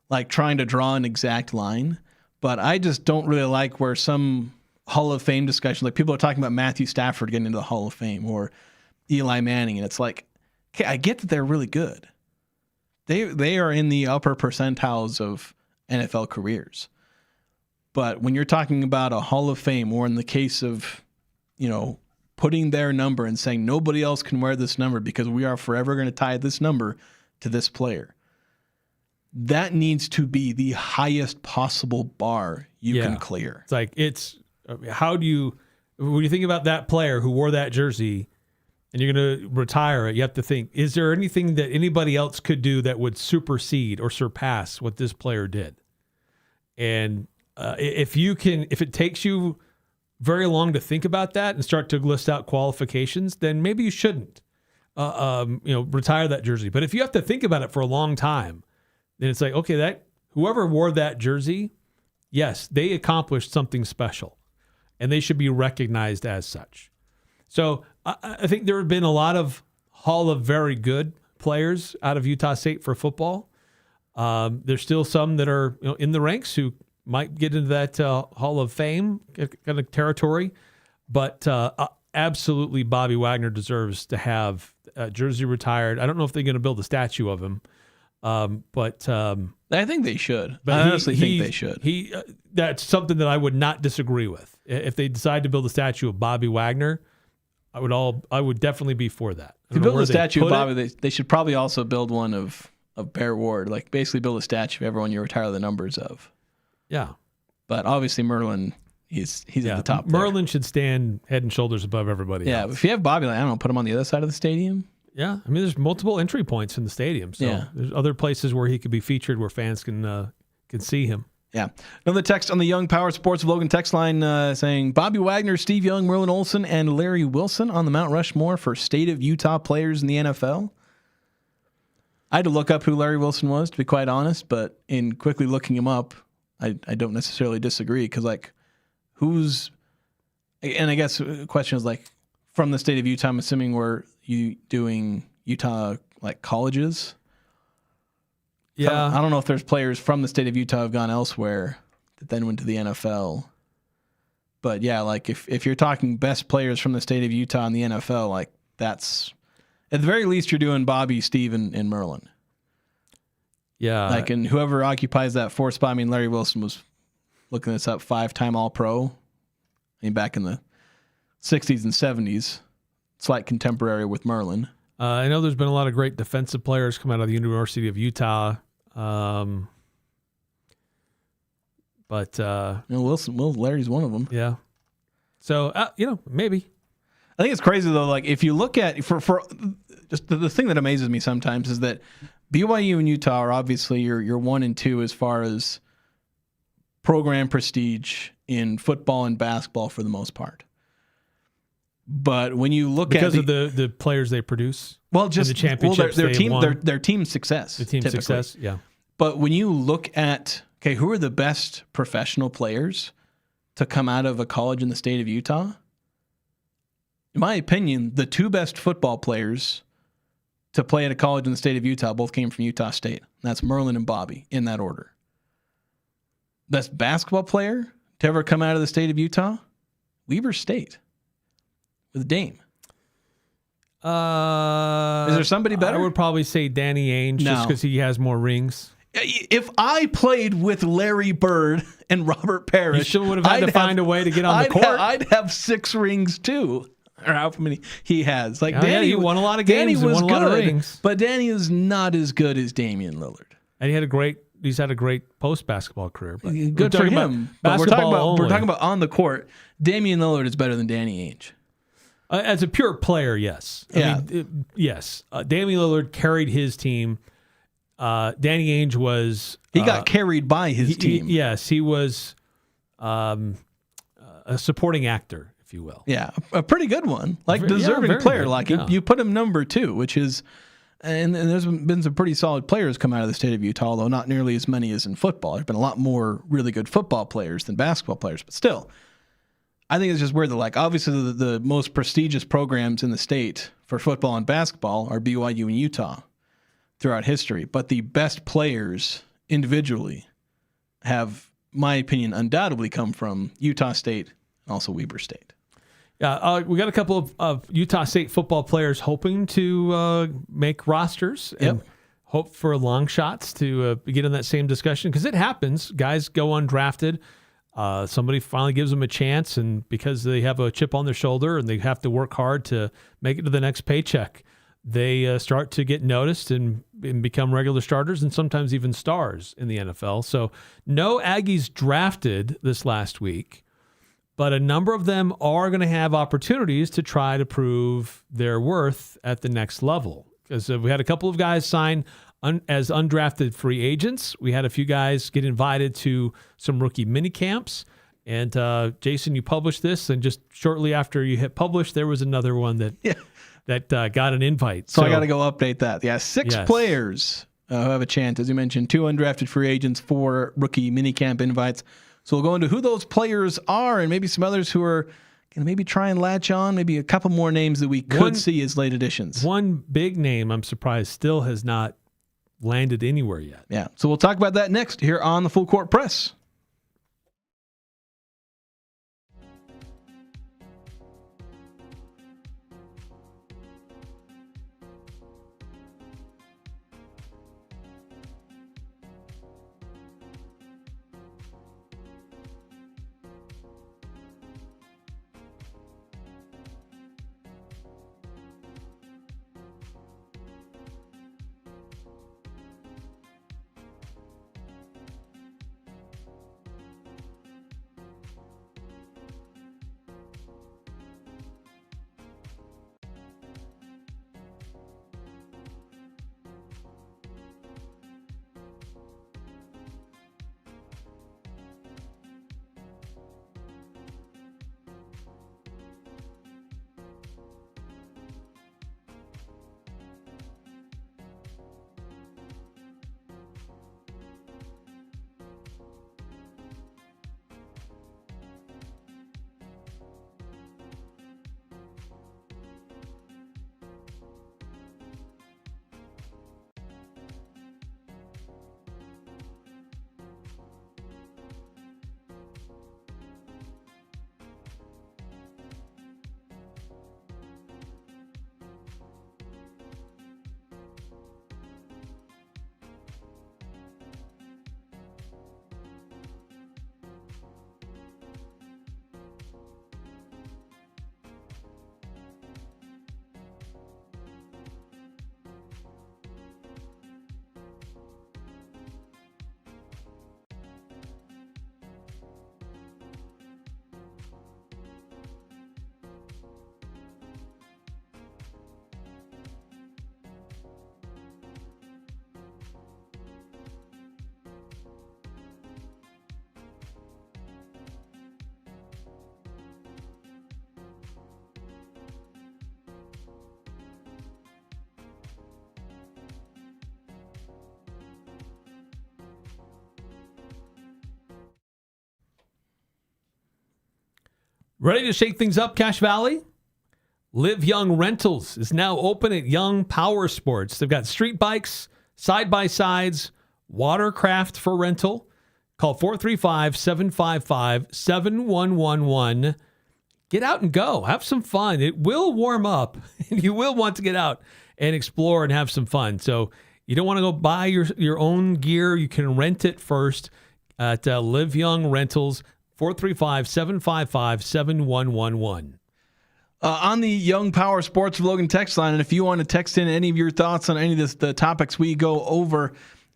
S1: like trying to draw an exact line. But I just don't really like where some Hall of Fame discussion, like people are talking about Matthew Stafford getting into the Hall of Fame or Eli Manning, and it's like, okay, I get that they're really good. They are in the upper percentiles of NFL careers. But when you're talking about a Hall of Fame, or in the case of, putting their number and saying nobody else can wear this number because we are forever going to tie this number to this player, that needs to be the highest possible bar you can clear.
S2: It's like, when you think about that player who wore that jersey and you're going to retire it, you have to think, is there anything that anybody else could do that would supersede or surpass what this player did? And if it takes you very long to think about that and start to list out qualifications, then maybe you shouldn't, retire that jersey. But if you have to think about it for a long time, then it's like, okay, that whoever wore that jersey, yes, they accomplished something special, and they should be recognized as such. So I think there have been a lot of Hall of Very Good players out of Utah State for football. There's still some that are in the ranks who might get into that Hall of Fame kind of territory. But absolutely Bobby Wagner deserves to have a jersey retired. I don't know if they're going to build a statue of him, but
S1: I think they should.
S2: But
S1: I honestly think they should.
S2: That's something that I would not disagree with. If they decide to build a statue of Bobby Wagner, I would definitely be for that.
S1: To build a statue of Bobby, they should probably also build one of Bear Ward. Like basically build a statue of everyone you retire the numbers of.
S2: Yeah.
S1: But obviously Merlin, he's at the top.
S2: Merlin should stand head and shoulders above everybody else.
S1: But if you have Bobby, like, I don't know, put him on the other side of the stadium.
S2: Yeah, I mean, there's multiple entry points in the stadium, so there's other places where he could be featured where fans can see him.
S1: Yeah. Another text on the Young Power Sports of Logan text line saying, Bobby Wagner, Steve Young, Merlin Olsen, and Larry Wilson on the Mount Rushmore for state of Utah players in the NFL. I had to look up who Larry Wilson was, to be quite honest, but in quickly looking him up, I don't necessarily disagree because, like, who's – and I guess the question is, like, from the state of Utah, I'm assuming were you doing Utah, like, colleges?
S2: Yeah.
S1: I don't know if there's players from the state of Utah who have gone elsewhere that then went to the NFL. But, yeah, like, if you're talking best players from the state of Utah in the NFL, like, that's – at the very least, you're doing Bobby, Steve, and Merlin.
S2: Yeah.
S1: Like, and whoever occupies that fourth spot, I mean, Larry Wilson was looking this up, 5-time All-Pro. I mean, back in the 60s and 70s, slight contemporary with Merlin.
S2: I know there's been a lot of great defensive players come out of the University of Utah. But
S1: Larry's one of them.
S2: Yeah. So, maybe.
S1: I think it's crazy, though. Like, if you look at, for just the thing that amazes me sometimes is that BYU and Utah are obviously your 1 and 2 as far as program prestige in football and basketball for the most part. But when you look
S2: because of the players they produce,
S1: just
S2: the championships,
S1: their team success,
S2: the team
S1: typically.
S2: Success, yeah.
S1: But when you look at who are the best professional players to come out of a college in the state of Utah? In my opinion, the 2 best football players to play at a college in the state of Utah both came from Utah State. That's Merlin and Bobby in that order. Best basketball player to ever come out of the state of Utah? Weber State with Dame. Is there somebody better?
S2: I would probably say Danny Ainge just because he has more rings.
S1: If I played with Larry Bird and Robert Parrish,
S2: you still would have had to find a way to get on the court.
S1: I'd have 6 rings too. Or how many he has. Like Danny,
S2: he won a lot of games and won a lot of rings.
S1: But Danny is not as good as Damian Lillard.
S2: And he's had a great post-basketball career. But
S1: good for him. But we're talking about on the court. Damian Lillard is better than Danny Ainge.
S2: As a pure player, yes. Yes. Damian Lillard carried his team. Danny Ainge was...
S1: He got carried by his team.
S2: Yes, he was a supporting actor. You will.
S1: Yeah, a pretty good one. Like deserving player. Like you put him number 2, which is, and there's been some pretty solid players come out of the state of Utah, although not nearly as many as in football. There's been a lot more really good football players than basketball players, but still, I think it's just weird that, like, obviously the most prestigious programs in the state for football and basketball are BYU and Utah throughout history, but the best players individually have, my opinion, undoubtedly come from Utah State and also Weber State.
S2: Yeah, we got a couple of Utah State football players hoping to make rosters and hope for long shots to get in that same discussion because it happens. Guys go undrafted. Somebody finally gives them a chance, and because they have a chip on their shoulder and they have to work hard to make it to the next paycheck, they start to get noticed and become regular starters and sometimes even stars in the NFL. So no Aggies drafted this last week. But a number of them are going to have opportunities to try to prove their worth at the next level. Because we had a couple of guys sign as undrafted free agents. We had a few guys get invited to some rookie mini camps. And Jason, you published this, and just shortly after you hit publish, there was another one that got an invite.
S1: So I got to go update that. Yeah, 6 players who have a chance. As you mentioned, 2 undrafted free agents, 4 rookie mini camp invites. So we'll go into who those players are and maybe some others who are going to maybe try and latch on, maybe a couple more names that we could see as late additions.
S2: One big name, I'm surprised, still has not landed anywhere yet.
S1: Yeah, so we'll talk about that next here on the Full Court Press.
S2: Ready to shake things up, Cache Valley? Live Young Rentals is now open at Young Power Sports. They've got street bikes, side-by-sides, watercraft for rental. Call 435-755-7111. Get out and go. Have some fun. It will warm up, and you will want to get out and explore and have some fun. So you don't want to go buy your own gear. You can rent it first at Live Young Rentals, 435-755-7111.
S1: On the Young Power Sports of Logan text line, and if you want to text in any of your thoughts on any of the topics we go over,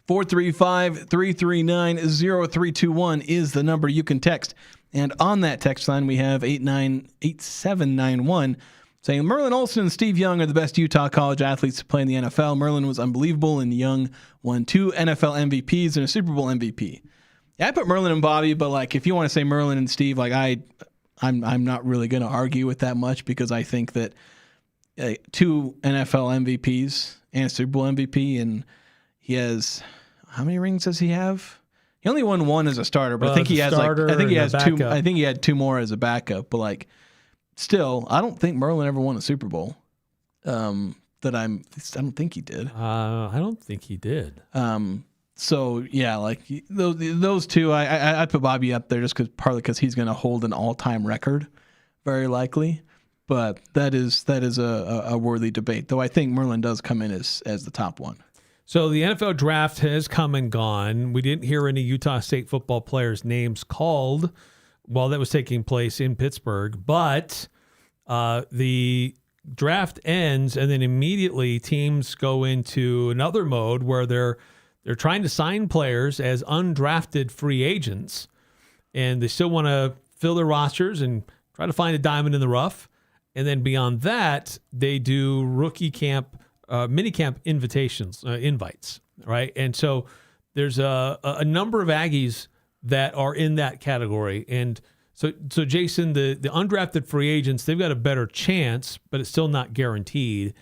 S1: 435-339-0321 is the number you can text. And on that text line, we have 898791 saying Merlin Olsen and Steve Young are the best Utah college athletes to play in the NFL. Merlin was unbelievable, and Young won 2 NFL MVPs and a Super Bowl MVP. Yeah, I put Merlin and Bobby, but like if you want to say Merlin and Steve, like I'm not really going to argue with that much because I think that 2 NFL MVPs and a Super Bowl MVP, and he has how many rings does he have? He only won 1 as a starter, but I think he has 2. I think he had 2 more as a backup. But like, still, I don't think Merlin ever won a Super Bowl. I don't think he did.
S2: I don't think he did.
S1: So yeah, like those 2, I'd put Bobby up there just partly because he's going to hold an all-time record, very likely. But that is a worthy debate, though I think Merlin does come in as the top one.
S2: So the NFL draft has come and gone. We didn't hear any Utah State football players' names called while that was taking place in Pittsburgh, but the draft ends and then immediately teams go into another mode where they're trying to sign players as undrafted free agents, and they still want to fill their rosters and try to find a diamond in the rough. And then beyond that, they do rookie camp, mini camp invites, right? And so there's a number of Aggies that are in that category. And so Jason, the undrafted free agents, they've got a better chance, but it's still not guaranteed.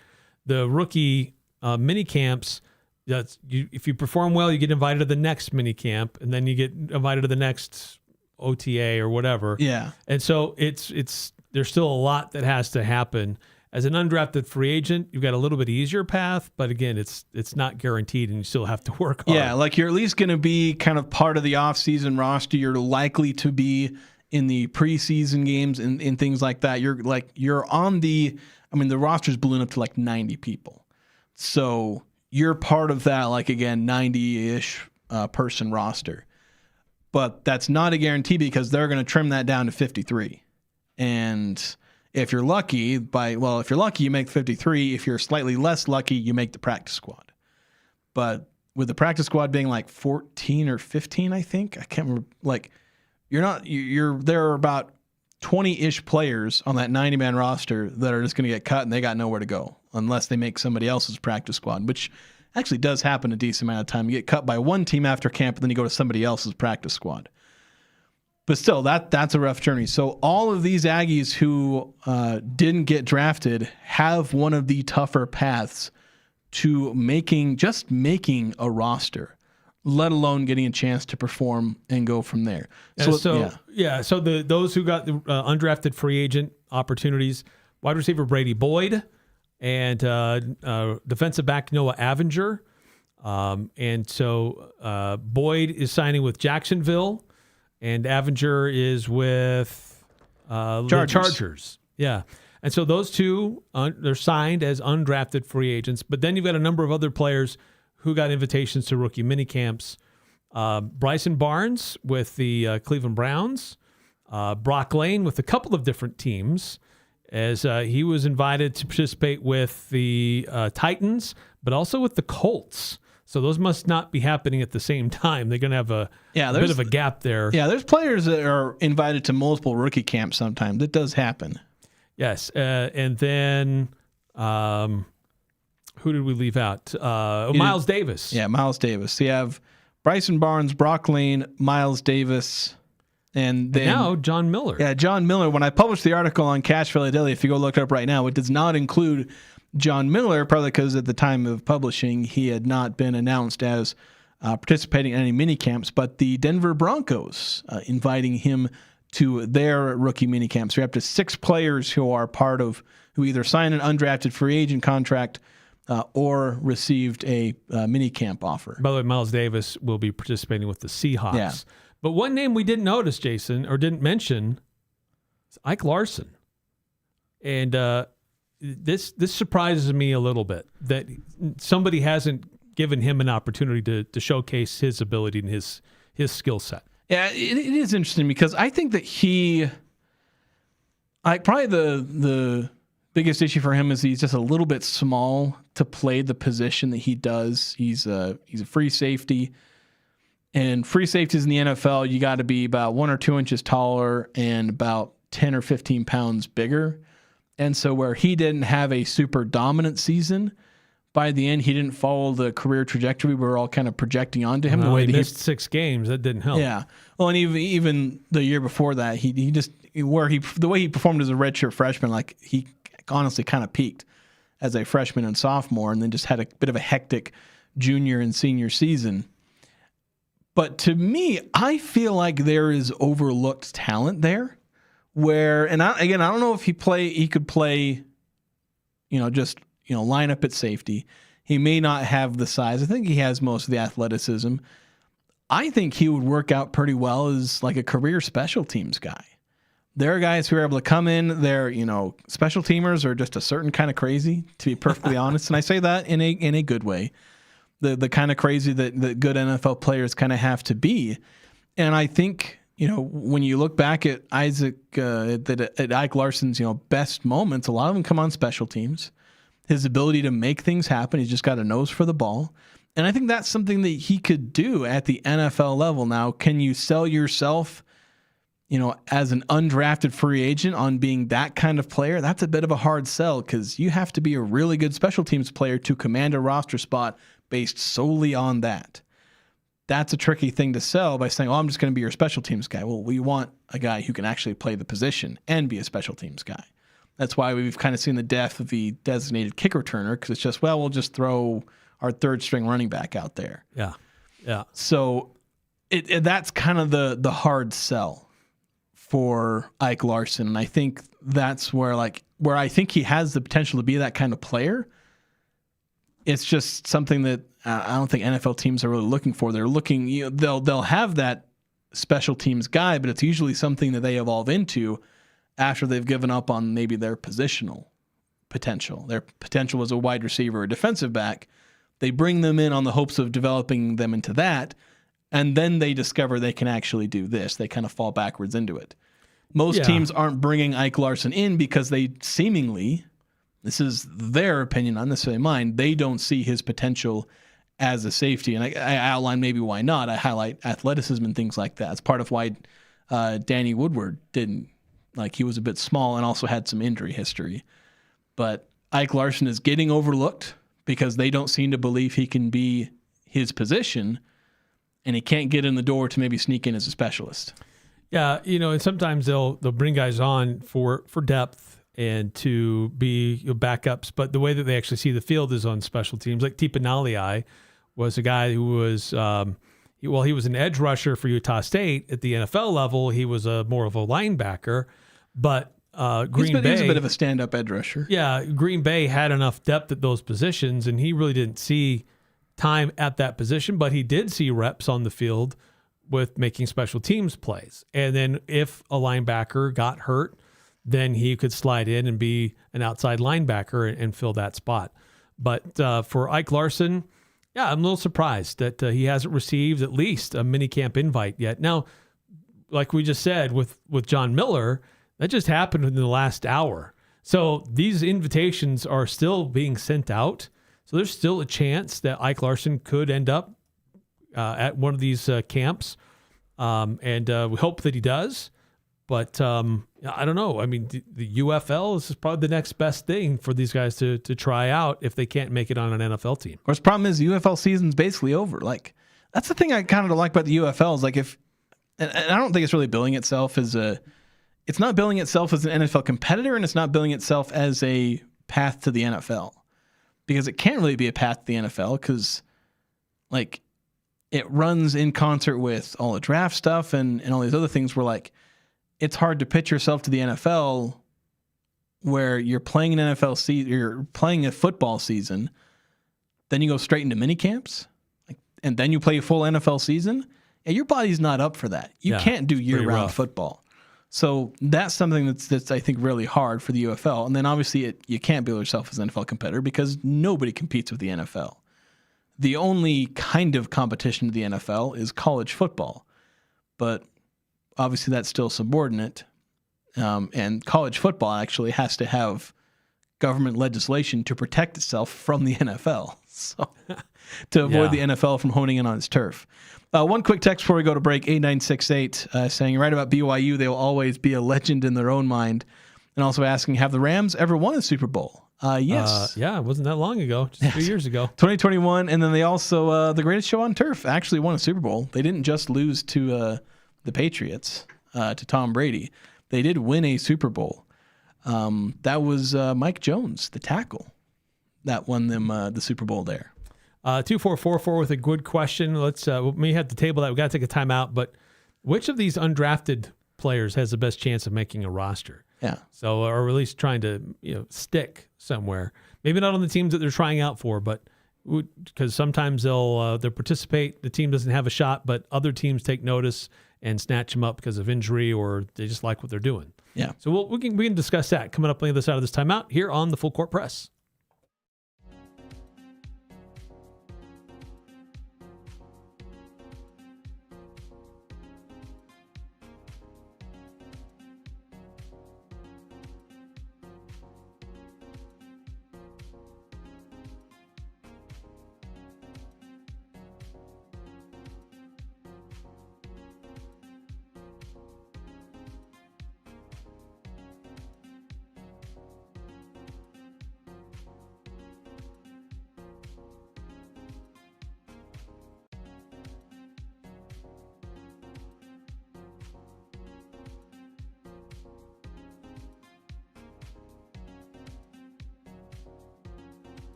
S2: The rookie mini camps, if you perform well, you get invited to the next mini camp, and then you get invited to the next OTA or whatever.
S1: Yeah.
S2: And so there's still a lot that has to happen. As an undrafted free agent, you've got a little bit easier path, but again, it's not guaranteed, and you still have to work hard.
S1: Yeah, like you're at least going to be kind of part of the offseason roster. You're likely to be in the preseason games and things like that. You're on the roster's ballooned up to like 90 people. So you're part of that, like, again, 90-ish person roster. But that's not a guarantee because they're going to trim that down to 53. And if you're lucky, you make 53. If you're slightly less lucky, you make the practice squad. But with the practice squad being like 14 or 15, I think, I can't remember, like, there are about 20-ish players on that 90-man roster that are just going to get cut, and they got nowhere to go unless they make somebody else's practice squad, which actually does happen a decent amount of time. You get cut by one team after camp, and then you go to somebody else's practice squad. But still, that's a rough journey. So all of these Aggies who didn't get drafted have one of the tougher paths to making a roster, let alone getting a chance to perform and go from there.
S2: So those who got the undrafted free agent opportunities, wide receiver Brady Boyd and defensive back Noah Avenger. And so Boyd is signing with Jacksonville, and Avenger is with the Chargers. Yeah. And so those two, they're signed as undrafted free agents. But then you've got a number of other players who got invitations to rookie minicamps. Bryson Barnes with the Cleveland Browns. Brock Lane with a couple of different teams, as he was invited to participate with the Titans, but also with the Colts. So those must not be happening at the same time. They're going to have a bit of a gap there.
S1: Yeah, there's players that are invited to multiple rookie camps sometimes. That does happen.
S2: Yes. And then who did we leave out? Miles Davis.
S1: Yeah, Miles Davis. So you have Bryson Barnes, Brock Lane, Miles Davis, and then
S2: now John Miller.
S1: Yeah, John Miller. When I published the article on Cache Valley Daily, if you go look it up right now, it does not include John Miller, probably because at the time of publishing, he had not been announced as participating in any mini camps, but the Denver Broncos inviting him to their rookie mini camps. You're up to 6 players who either signed an undrafted free agent contract or received a mini camp offer.
S2: By the way, Miles Davis will be participating with the Seahawks. Yeah. But one name we didn't notice, Jason, or didn't mention, is Ike Larson. And this surprises me a little bit that somebody hasn't given him an opportunity to showcase his ability and his skill set.
S1: Yeah, it is interesting because I think that probably the biggest issue for him is he's just a little bit small to play the position that he does. He's a free safety, and free safeties in the NFL, you got to be about 1 or 2 inches taller and about 10 or 15 pounds bigger. And so where he didn't have a super dominant season, by the end, he didn't follow the career trajectory we were all kind of projecting onto him.
S2: The way he missed 6 games, that didn't help.
S1: Yeah. Well, and even the year before that, the way he performed as a redshirt freshman, like he honestly kind of peaked as a freshman and sophomore, and then just had a bit of a hectic junior and senior season. But to me, I feel like there is overlooked talent there. I don't know if he could play, line up at safety. He may not have the size. I think he has most of the athleticism. I think he would work out pretty well as like a career special teams guy. There are guys who are able to come in. They're, special teamers are just a certain kind of crazy, to be perfectly honest. And I say that in a good way. The kind of crazy that good NFL players kind of have to be. And I think, when you look back at at Ike Larson's, best moments, a lot of them come on special teams. His ability to make things happen. He's just got a nose for the ball. And I think that's something that he could do at the NFL level. Now, can you sell yourself, as an undrafted free agent on being that kind of player? That's a bit of a hard sell because you have to be a really good special teams player to command a roster spot based solely on that. That's a tricky thing to sell by saying, I'm just going to be your special teams guy. Well, we want a guy who can actually play the position and be a special teams guy. That's why we've kind of seen the death of the designated kick returner because it's just, we'll just throw our third string running back out there.
S2: Yeah. Yeah.
S1: So that's kind of the hard sell for Ike Larson. And I think that's where I think he has the potential to be that kind of player. It's just something that I don't think NFL teams are really looking for. They're looking, they'll have that special teams guy, but it's usually something that they evolve into after they've given up on maybe their positional potential. Their potential as a wide receiver or defensive back. They bring them in on the hopes of developing them into that, and then they discover they can actually do this. They kind of fall backwards into it. Most teams aren't bringing Ike Larson in because they seemingly, this is their opinion, not necessarily mine, they don't see his potential as a safety. And I outline maybe why not. I highlight athleticism and things like that. It's part of why Danny Woodward didn't. He was a bit small and also had some injury history. But Ike Larson is getting overlooked because they don't seem to believe he can be his position, and he can't get in the door to maybe sneak in as a specialist.
S2: Yeah, and sometimes they'll bring guys on for depth and to be backups, but the way that they actually see the field is on special teams. Like Tipa Naliai was a guy who was he was an edge rusher for Utah State at the NFL level. He was more of a linebacker, but Green Bay,
S1: he's a bit of a stand-up edge rusher.
S2: Yeah, Green Bay had enough depth at those positions, and he really didn't see time at that position, but he did see reps on the field with making special teams plays. And then if a linebacker got hurt, then he could slide in and be an outside linebacker and fill that spot. But for Ike Larson, I'm a little surprised that he hasn't received at least a minicamp invite yet. Now, like we just said with John Miller, that just happened in the last hour. So these invitations are still being sent out. So there's still a chance that Ike Larson could end up at one of these camps. And we hope that he does. But I don't know. I mean, the UFL is probably the next best thing for these guys to try out if they can't make it on an NFL team.
S1: Of course, the problem is the UFL season's basically over. That's the thing I kind of like about the UFL is and I don't think it's really billing itself it's not billing itself as an NFL competitor, and it's not billing itself as a path to the NFL, because it can't really be a path to the NFL because it runs in concert with all the draft stuff and all these other things where it's hard to pitch yourself to the NFL where you're playing an NFL season, you're playing a football season, then you go straight into mini camps, and then you play a full NFL season. Yeah, your body's not up for that. You can't do year-round football. So that's something that's I think really hard for the UFL. And then obviously you can't build yourself as an NFL competitor because nobody competes with the NFL. The only kind of competition to the NFL is college football, but obviously that's still subordinate. And college football actually has to have government legislation to protect itself from the NFL, so to avoid the NFL from honing in on its turf. One quick text before we go to break, 8968, saying, you're right about BYU. They will always be a legend in their own mind. And also asking, have the Rams ever won a Super Bowl? Yes.
S2: It wasn't that long ago, just 3 years ago.
S1: 2021, and then they also, the greatest show on turf, actually won a Super Bowl. They didn't just lose to the Patriots, to Tom Brady. They did win a Super Bowl. That was Mike Jones, the tackle, that won them the Super Bowl there.
S2: 2444 with a good question. Let's we have to table that. We got to take a timeout. But which of these undrafted players has the best chance of making a roster?
S1: Yeah.
S2: So, or at least trying to stick somewhere. Maybe not on the teams that they're trying out for, but because sometimes they'll participate. The team doesn't have a shot, but other teams take notice and snatch them up because of injury, or they just like what they're doing.
S1: Yeah.
S2: So we can discuss that coming up on the other side of this timeout here on the Full Court Press.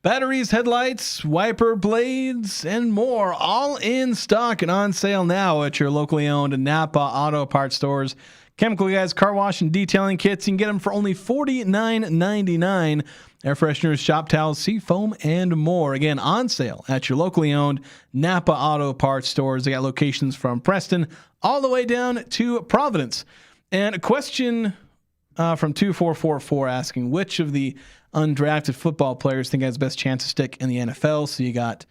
S1: Batteries, headlights, wiper blades, and more, all in stock and on sale now at your locally owned Napa Auto Parts stores. Chemical Guys car wash and detailing kits, you can get them for only $49.99. Air fresheners, shop towels, sea foam, and more. Again, on sale at your locally owned Napa Auto Parts stores. They got locations from Preston all the way down to Providence. And a question from 2444 asking which of the undrafted football players think has the best chance to stick in the NFL. So you got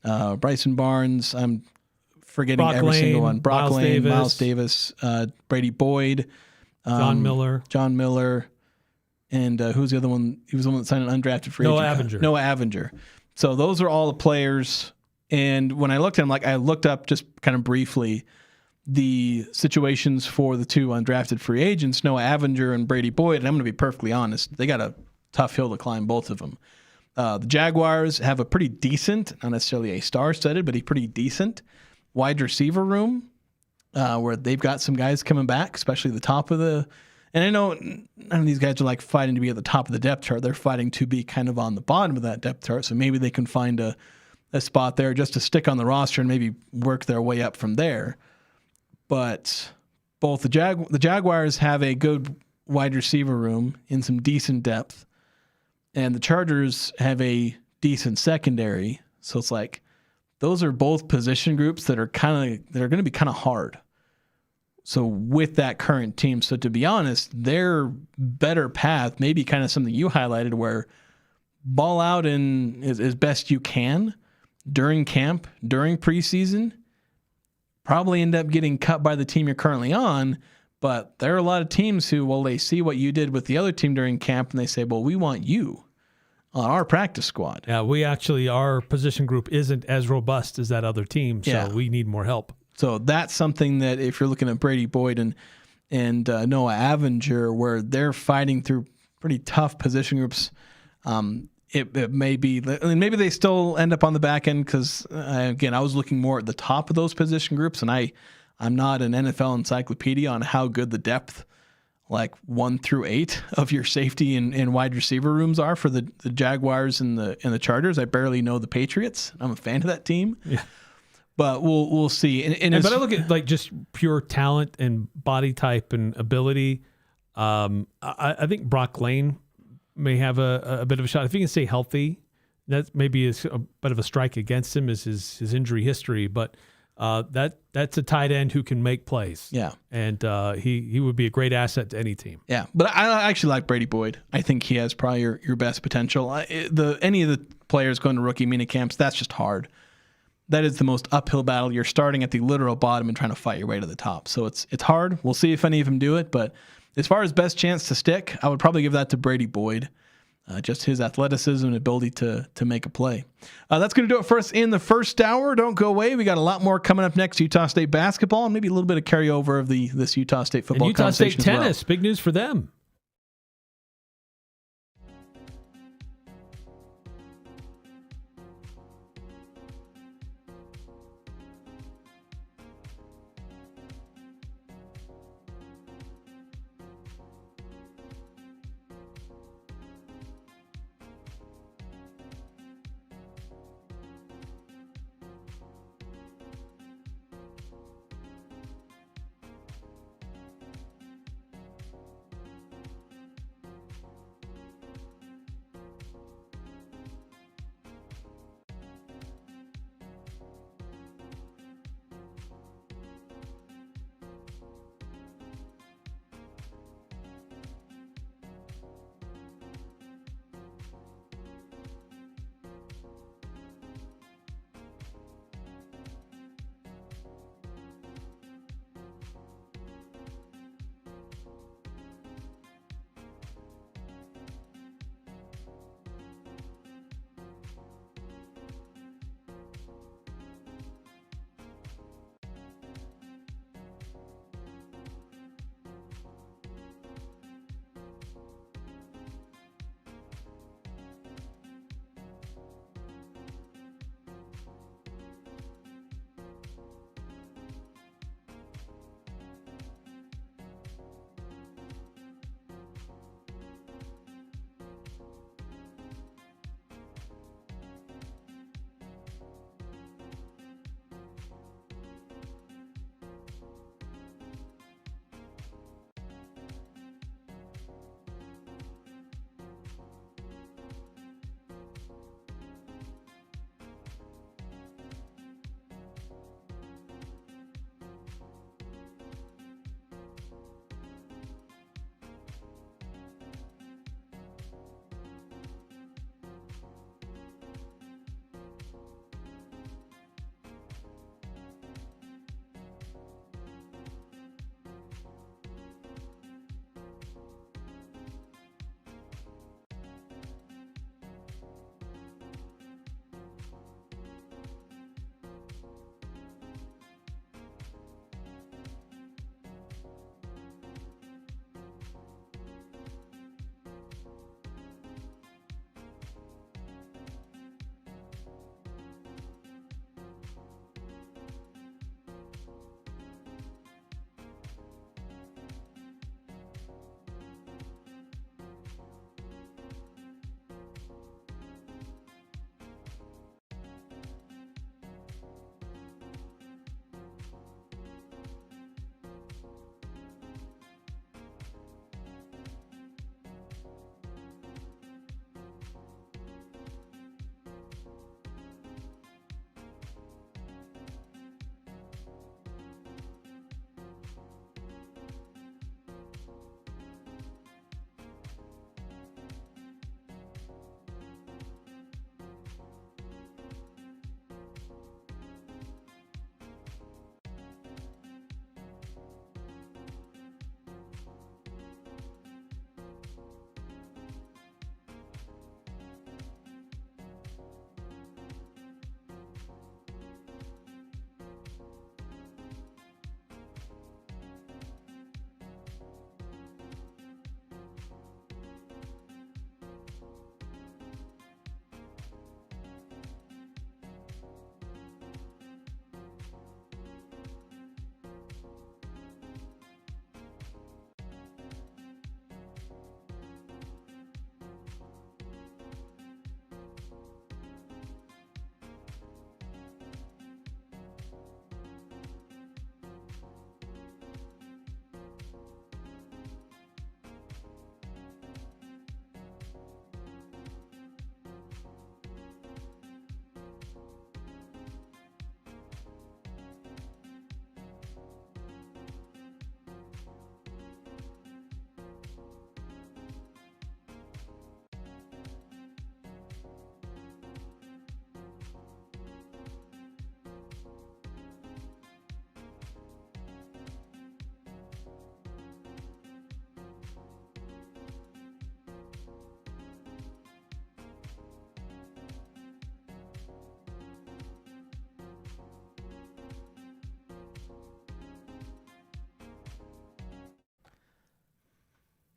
S1: Bryson Barnes. I'm forgetting
S2: Brock
S1: every
S2: Lane,
S1: single one. Brock
S2: Miles
S1: Lane,
S2: Davis.
S1: Miles Davis, Brady Boyd,
S2: John Miller.
S1: and who's the other one? He was the one that signed an undrafted free agent.
S2: Noah
S1: Avenger. So those are all the players. And when I looked at them, like I looked up just kind of briefly the situations for the two undrafted free agents, Noah Avenger and Brady Boyd. And I'm going to be perfectly honest, they got a tough hill to climb, both of them. The Jaguars have a pretty decent, not necessarily a star-studded, but a pretty decent wide receiver room where they've got some guys coming back, especially the top of the. And I know none of these guys are like fighting to be at the top of the depth chart. They're fighting to be kind of on the bottom of that depth chart. So maybe they can find a spot there just to stick on the roster and maybe work their way up from there. But both the Jaguars have a good wide receiver room in some decent depth, and the Chargers have a decent secondary. So it's like those are both position groups that are going to be kind of hard. So with that current team, so to be honest, their better path may be kind of something you highlighted, where ball out in as best you can during camp, during preseason. Probably end up getting cut by the team you're currently on, but there are a lot of teams who, well, they see what you did with the other team during camp and they say, well, we want you on our practice squad.
S2: Yeah, our position group isn't as robust as that other team, so we need more help. So
S1: that's something that if you're looking at Brady Boyd and Noah Avenger, where they're fighting through pretty tough position groups, it may be, maybe they still end up on the back end because, again, I was looking more at the top of those position groups, and I'm not an NFL encyclopedia on how good the depth, like 1 through 8 of your safety and wide receiver rooms are for the Jaguars and the Chargers. I barely know the Patriots. I'm a fan of that team. Yeah. But we'll see. But I look at like just pure talent and body type and ability. I think Brock Lane may have a bit of a shot if he can stay healthy. That maybe is a bit of a strike against him is his injury history, but that's a tight end who can make plays. Yeah, and he would be a great asset to any team. Yeah, but I actually like Brady Boyd. I think he has probably your best potential. Any of the players going to rookie mini camps, that's just hard. That is the most uphill battle. You're starting at the literal bottom and trying to fight your way to the top. So it's hard. We'll see if any of them do it, but as far as best chance to stick, I would probably give that to Brady Boyd. Just his athleticism and ability to make a play. That's going to do it for us in the first hour. Don't go away. We got a lot more coming up next. Utah State basketball and maybe a little bit of carryover of this Utah State football
S2: and Utah State
S1: conversation
S2: tennis. Big news for them.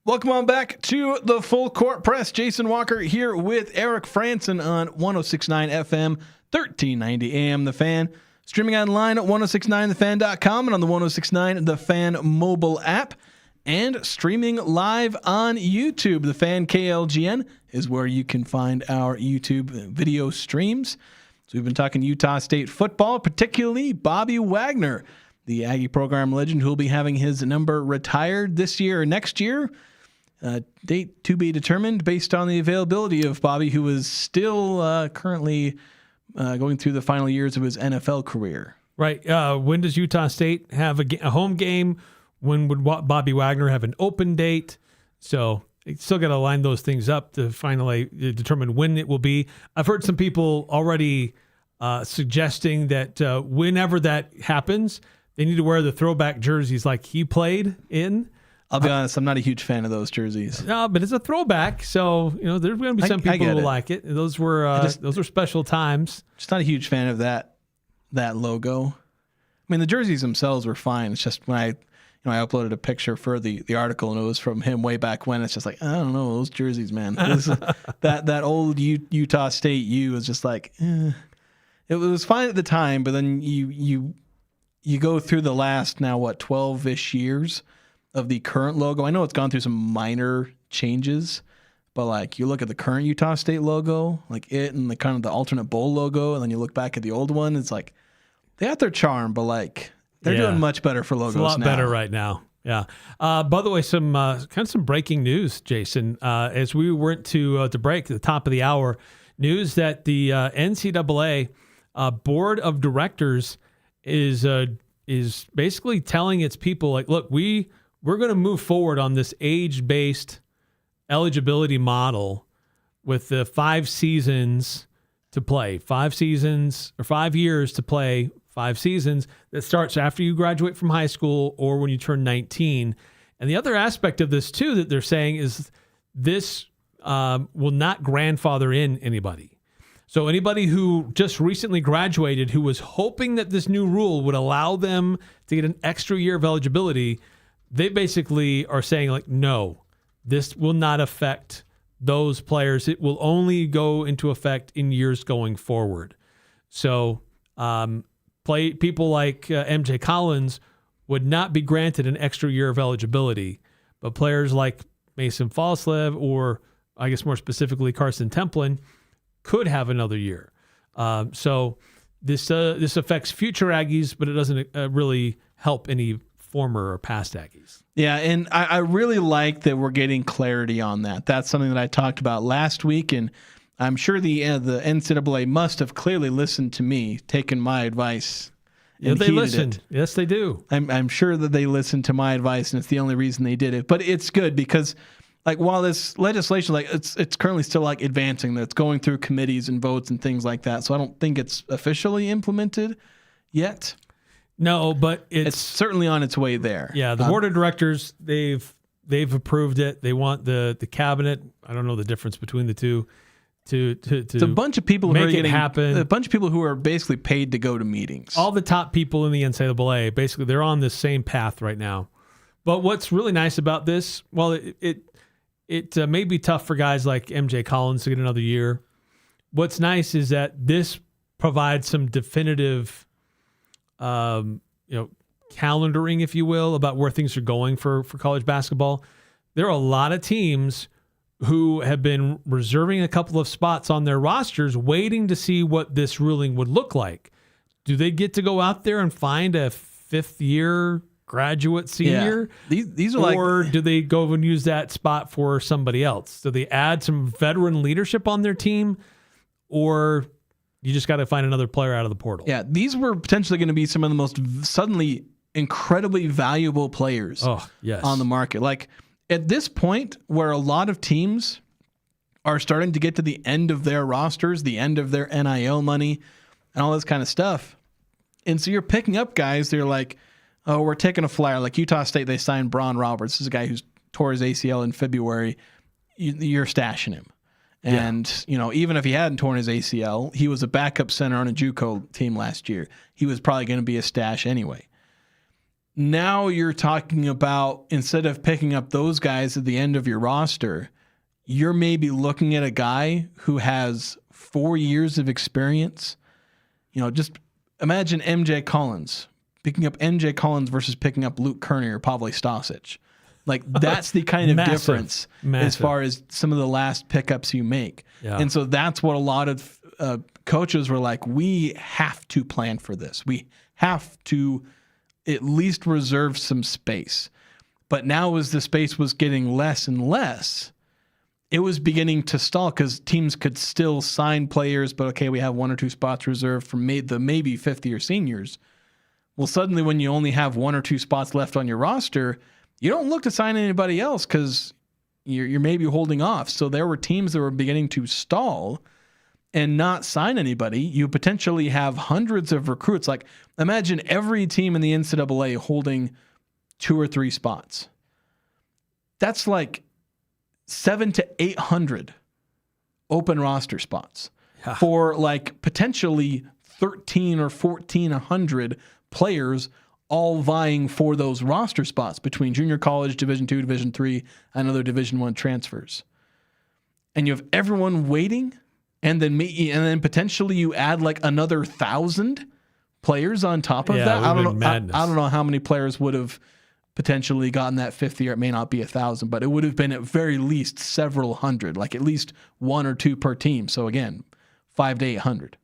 S1: Welcome on back to the Full Court Press. Jason Walker here with Eric Frandsen on 106.9 FM, 1390 AM The Fan. Streaming online at 1069thefan.com and on the 1069 The Fan mobile app. And streaming live on YouTube. The Fan KLGN is where you can find our YouTube video streams. So we've been talking Utah State football, particularly Bobby Wagner, the Aggie program legend who will be having his number retired this year or next year. Date to be determined based on the availability of Bobby, who is still currently going through the final years of his NFL career.
S2: Right. When does Utah State have a home game? When would Bobby Wagner have an open date? So you still got to line those things up to finally determine when it will be. I've heard some people already suggesting that whenever that happens, they need to wear the throwback jerseys like he played in.
S1: I'll be honest, I'm not a huge fan of those jerseys.
S2: No, but it's a throwback, so there's going to be some people who will like it. Those were special times.
S1: Just not a huge fan of that logo. I mean, the jerseys themselves were fine. It's just when I uploaded a picture for the article and it was from him way back when. It's just like, I don't know, those jerseys, man. That old Utah State U is just like, it was fine at the time, but then you go through the last now 12-ish years of the current logo. I know it's gone through some minor changes, but like you look at the current Utah State logo, like it and the kind of the alternate bowl logo, and then you look back at the old one, it's like they got their charm, but like they're doing much better for logos now.
S2: It's a lot better right now. Yeah. By the way, some breaking news, Jason. As we went to break at the top of the hour, news that the NCAA board of directors is basically telling its people, like, look, we're going to move forward on this age-based eligibility model with the 5 seasons to play, 5 seasons or 5 years to play, 5 seasons that starts after you graduate from high school or when you turn 19. And the other aspect of this too that they're saying is this will not grandfather in anybody. So anybody who just recently graduated who was hoping that this new rule would allow them to get an extra year of eligibility, they basically are saying, like, no, this will not affect those players. It will only go into effect in years going forward. So people like MJ Collins would not be granted an extra year of eligibility, but players like Mason Falslev or, I guess more specifically, Carson Templin could have another year. So this affects future Aggies, but it doesn't really help any former or past Aggies.
S1: Yeah, and I really like that we're getting clarity on that. That's something that I talked about last week, and I'm sure the NCAA must have clearly listened to me, taken my advice.
S2: Yeah, they listened. Yes, they do.
S1: I'm sure that they listened to my advice, and it's the only reason they did it. But it's good because, like, while this legislation, like, it's currently still like advancing, that it's going through committees and votes and things like that. So I don't think it's officially implemented yet.
S2: No, but it's
S1: certainly on its way there.
S2: Yeah, the board of directors, they've approved it. They want the cabinet. I don't know the difference between the two. It's
S1: a bunch of people
S2: who are getting happen.
S1: A bunch of people who are basically paid to go to meetings.
S2: All the top people in the NCAA, basically, they're on this same path right now. But what's really nice about this, well, it may be tough for guys like MJ Collins to get another year. What's nice is that this provides some definitive calendaring, if you will, about where things are going for college basketball. There are a lot of teams who have been reserving a couple of spots on their rosters waiting to see what this ruling would look like. Do they get to go out there and find a 5th-year graduate senior?
S1: Yeah. These are
S2: or do they go and use that spot for somebody else? Do they add some veteran leadership on their team, or you just got to find another player out of the portal?
S1: Yeah, these were potentially going to be some of the most suddenly incredibly valuable players on the market. Like, at this point where a lot of teams are starting to get to the end of their rosters, the end of their NIL money, and all this kind of stuff. And so you're picking up guys, they're like, oh, we're taking a flyer. Like Utah State, they signed Bron Roberts. This is a guy who's tore his ACL in February. You're stashing him. And, even if he hadn't torn his ACL, he was a backup center on a JUCO team last year. He was probably going to be a stash anyway. Now you're talking about, instead of picking up those guys at the end of your roster, you're maybe looking at a guy who has 4 years of experience. Just imagine MJ Collins, picking up MJ Collins versus picking up Luke Kearney or Pavle Stasic. Like, that's the kind of difference as far as some of the last pickups you make. Yeah. And so that's what a lot of coaches were like, we have to plan for this. We have to at least reserve some space. But now as the space was getting less and less, it was beginning to stall because teams could still sign players, but okay, we have 1 or 2 spots reserved for the maybe 50-year seniors. Well, suddenly when you only have 1 or 2 spots left on your roster, you don't look to sign anybody else because you're maybe holding off. So there were teams that were beginning to stall and not sign anybody. You potentially have hundreds of recruits. Like, imagine every team in the NCAA holding 2 or 3 spots. That's like 700 to 800 open roster spots for like potentially 13 or 1,400 players all vying for those roster spots between junior college, Division II, Division III, and other Division I transfers. And you have everyone waiting, and then potentially you add like another 1,000 players on top of that. I don't know how many players would have potentially gotten that 50, or it may not be 1,000, but it would have been at very least several hundred, like at least 1 or 2 per team. So again, 500 to 800.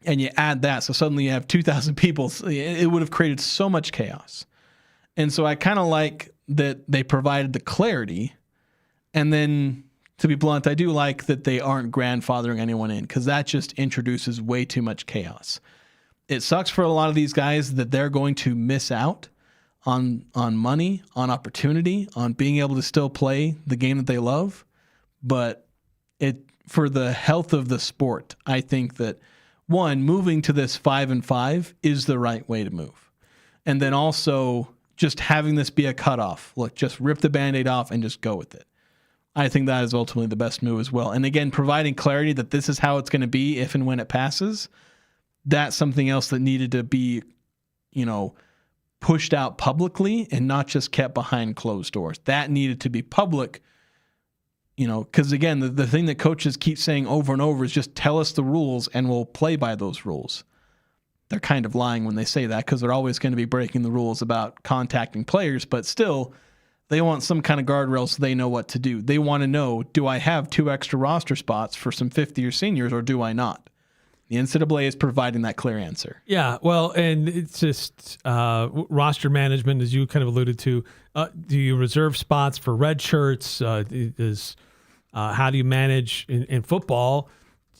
S1: And you add that, so suddenly you have 2,000 people. It would have created so much chaos. And so I kind of like that they provided the clarity. And then, to be blunt, I do like that they aren't grandfathering anyone in, because that just introduces way too much chaos. It sucks for a lot of these guys that they're going to miss out on money, on opportunity, on being able to still play the game that they love. But for the health of the sport, I think that, one, moving to this 5-5 is the right way to move. And then also just having this be a cutoff. Look, just rip the Band-Aid off and just go with it. I think that is ultimately the best move as well. And again, providing clarity that this is how it's going to be if and when it passes, that's something else that needed to be, pushed out publicly and not just kept behind closed doors. That needed to be public, because again, the thing that coaches keep saying over and over is just tell us the rules and we'll play by those rules. They're kind of lying when they say that, because they're always going to be breaking the rules about contacting players, but still they want some kind of guardrail so they know what to do. They want to know, do I have 2 extra roster spots for some 50-year seniors or do I not? The NCAA is providing that clear answer.
S2: Yeah, well, and it's just roster management, as you kind of alluded to. Do you reserve spots for red shirts? How do you manage in football?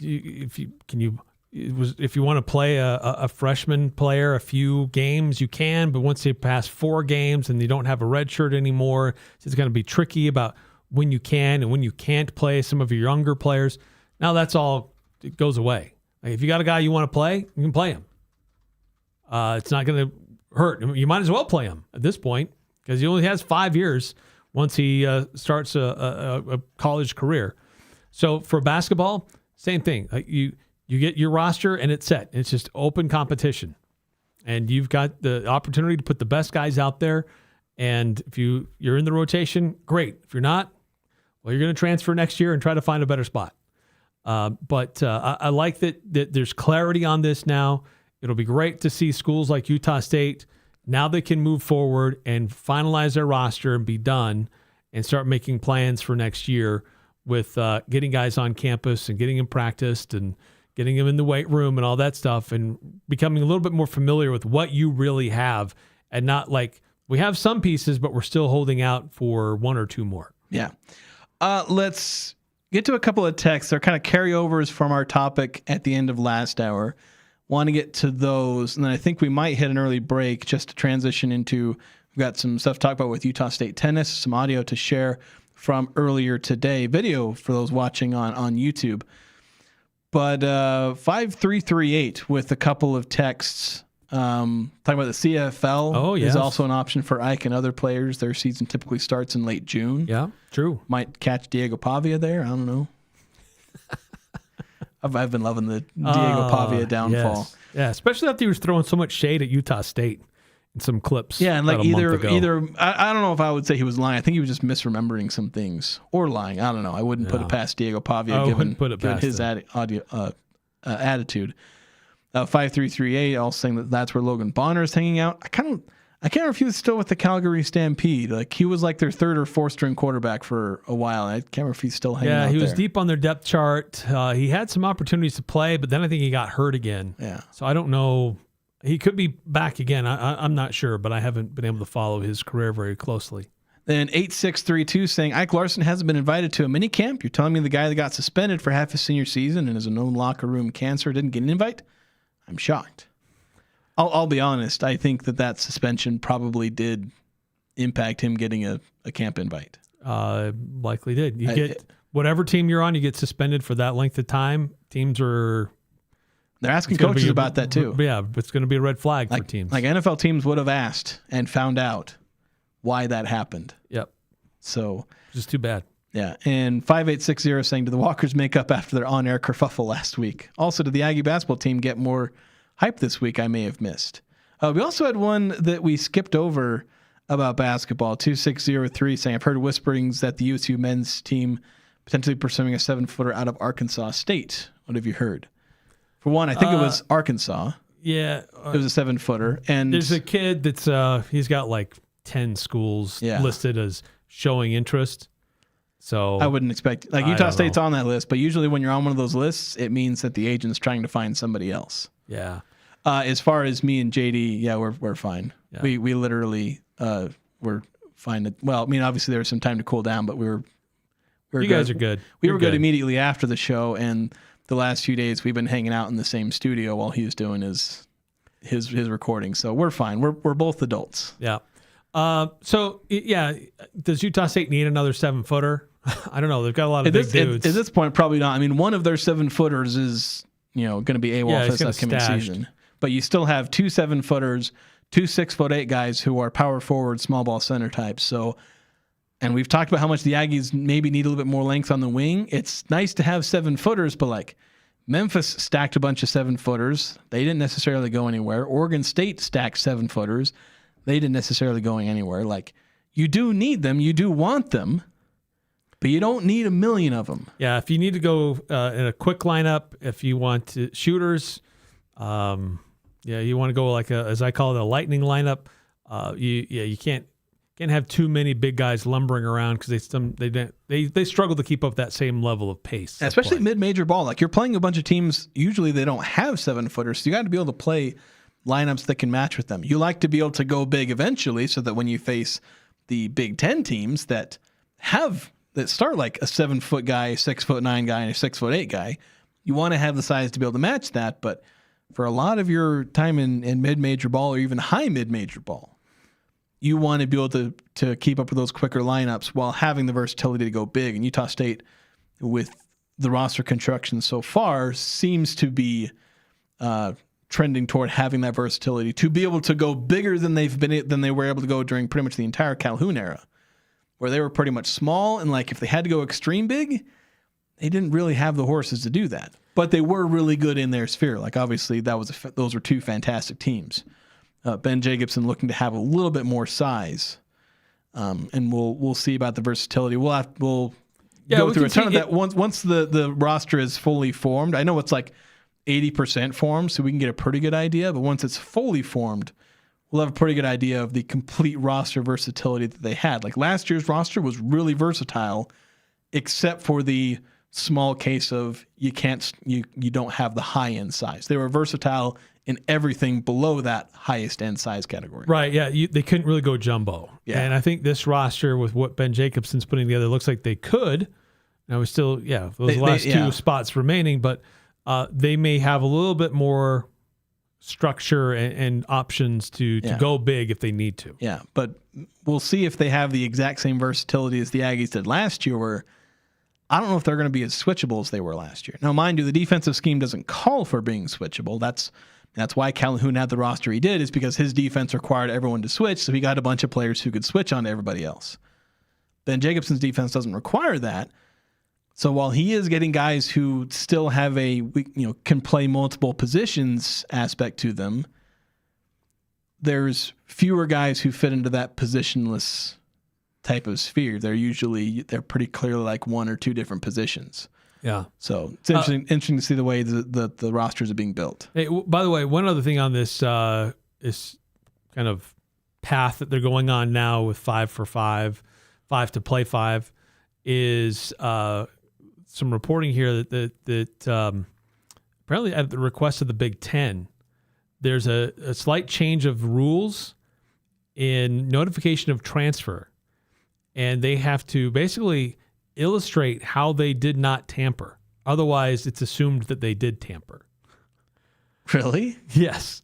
S2: If you want to play a freshman player a few games, you can. But once they pass 4 games and you don't have a red shirt anymore, it's going to be tricky about when you can and when you can't play some of your younger players. Now that's all, it goes away. Like, if you got a guy you want to play, you can play him. It's not going to hurt. You might as well play him at this point, because he only has 5 years once he starts a college career. So for basketball, same thing. Like, you get your roster and it's set. It's just open competition. And you've got the opportunity to put the best guys out there. And if you're in the rotation, great. If you're not, well, you're going to transfer next year and try to find a better spot. But I like that there's clarity on this now. It'll be great to see schools like Utah State. Now they can move forward and finalize their roster and be done and start making plans for next year with getting guys on campus and getting them practiced and getting them in the weight room and all that stuff, and becoming a little bit more familiar with what you really have, and not like we have some pieces, but we're still holding out for 1 or 2 more.
S1: Yeah. Let's get to a couple of texts. They're kind of carryovers from our topic at the end of last hour. Want to get to those, and then I think we might hit an early break just to transition into, we've got some stuff to talk about with Utah State tennis, some audio to share from earlier today, video for those watching on YouTube. But 5338 with a couple of texts talking about the CFL.
S2: Oh, yes.
S1: Is also an option for Ike and other players. Their season typically starts in late June.
S2: Yeah, true.
S1: Might catch Diego Pavia there. I don't know. I've been loving the Diego Pavia downfall.
S2: Yes. Yeah, especially after he was throwing so much shade at Utah State some clips.
S1: Yeah, and like
S2: about a month ago.
S1: either I don't know if I would say he was lying. I think he was just misremembering some things or lying. I don't know. I wouldn't put it past Diego Pavia given his attitude. 5338 also saying that that's where Logan Bonner is hanging out. I can't remember if he was still with the Calgary Stampede. Like he was like their third or fourth string quarterback for a while. I can't remember if he's still hanging out.
S2: Yeah, he was deep on their depth chart. He had some opportunities to play, but then I think he got hurt again.
S1: Yeah.
S2: So I don't know. He could be back again. I'm not sure, but I haven't been able to follow his career very closely.
S1: Then 8632 saying Ike Larson hasn't been invited to a mini camp. You're telling me the guy that got suspended for half his senior season and is a known locker room cancer didn't get an invite? I'm shocked. I'll be honest. I think that suspension probably did impact him getting a camp invite.
S2: Likely did. You get whatever team you're on, you get suspended for that length of time.
S1: They're asking coaches about that too.
S2: Yeah, it's going to be a red flag for teams.
S1: Like NFL teams would have asked and found out why that happened.
S2: Yep.
S1: So
S2: just too bad.
S1: Yeah. And 5860 saying, did the Walkers make up after their on-air kerfuffle last week? Also, did the Aggie basketball team get more hype this week I may have missed? We also had one that we skipped over about basketball. 2603 saying, I've heard whisperings that the USU men's team potentially pursuing a 7-footer out of Arkansas State. What have you heard? For one, I think it was Arkansas.
S2: Yeah.
S1: It was a 7-footer. And
S2: there's a kid that's he's got like 10 schools listed as showing interest. So
S1: I wouldn't expect Utah State's on that list, but usually when you're on one of those lists, it means that the agent's trying to find somebody else.
S2: Yeah.
S1: As far as me and JD, we're fine. Yeah. We literally were fine. Well, I mean, obviously there was some time to cool down, but we were
S2: you guys are good.
S1: We were good immediately after the show, and the last few days we've been hanging out in the same studio while he was doing his recording. So we're fine. We're both adults.
S2: Yeah. So does Utah State need another 7-footer? I don't know. They've got a lot of big dudes.
S1: At this point, probably not. I mean, one of their 7-footers is going to be AWOL this upcoming season. But you still have 2 7-footers, 2 6'8" guys who are power forward, small ball center types. So, and we've talked about how much the Aggies maybe need a little bit more length on the wing. It's nice to have 7-footers, but like Memphis stacked a bunch of 7-footers. They didn't necessarily go anywhere. Oregon State stacked 7-footers. They didn't necessarily going anywhere. Like, you do need them. You do want them. But you don't need a million of them.
S2: Yeah, if you need to go in a quick lineup, if you want shooters, you want to go like as I call it, a lightning lineup. You can't have too many big guys lumbering around because they struggle to keep up that same level of pace.
S1: Especially mid-major ball. Like you're playing a bunch of teams. Usually they don't have 7-footers, so you got to be able to play lineups that can match with them. You like to be able to go big eventually, so that when you face the Big Ten teams that start like a 7-foot guy, a 6'9" guy, and a 6'8" guy, you want to have the size to be able to match that. But for a lot of your time in mid-major ball or even high mid-major ball, you want to be able to keep up with those quicker lineups while having the versatility to go big. And Utah State, with the roster construction so far, seems to be trending toward having that versatility to be able to go bigger than they were able to go during pretty much the entire Calhoun era, where they were pretty much small, and like if they had to go extreme big, they didn't really have the horses to do that. But they were really good in their sphere. Like obviously those were 2 fantastic teams. Ben Jacobson looking to have a little bit more size, and we'll see about the versatility. We'll go through a ton of that once the roster is fully formed. I know it's like 80% formed, so we can get a pretty good idea. But once it's fully formed, we'll have a pretty good idea of the complete roster versatility that they had. Like last year's roster was really versatile, except for the small case of you don't have the high end size. They were versatile in everything below that highest end size category.
S2: Right. Yeah. They couldn't really go jumbo.
S1: Yeah.
S2: And I think this roster with what Ben Jacobson's putting together looks like they could. Now we still, those last 2 spots remaining, but they may have a little bit more structure and options to go big if they need to.
S1: Yeah, but we'll see if they have the exact same versatility as the Aggies did last year, where I don't know if they're going to be as switchable as they were last year. Now, mind you, the defensive scheme doesn't call for being switchable. That's why Calhoun had the roster he did, is because his defense required everyone to switch, so he got a bunch of players who could switch on to everybody else. Ben Jacobson's defense doesn't require that. So while he is getting guys who still have can play multiple positions aspect to them, there's fewer guys who fit into that positionless type of sphere. They're pretty clearly like one or two different positions.
S2: Yeah.
S1: So it's interesting to see the way the rosters are being built.
S2: Hey, by the way, one other thing on this is kind of path that they're going on now with 5-for-5, 5 to play 5, is some reporting here that apparently at the request of the Big Ten, there's a slight change of rules in notification of transfer, and they have to basically illustrate how they did not tamper. Otherwise, it's assumed that they did tamper.
S1: Really?
S2: Yes.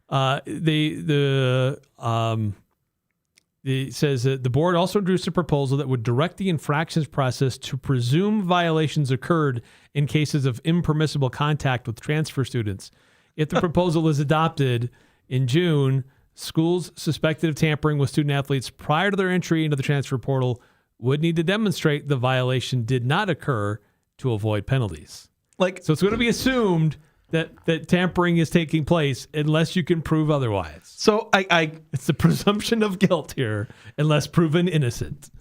S2: It says that the board also introduced a proposal that would direct the infractions process to presume violations occurred in cases of impermissible contact with transfer students. If the proposal is adopted in June, schools suspected of tampering with student athletes prior to their entry into the transfer portal would need to demonstrate the violation did not occur to avoid penalties. So it's going to be assumed that tampering is taking place unless you can prove otherwise.
S1: So
S2: it's the presumption of guilt here, unless proven innocent.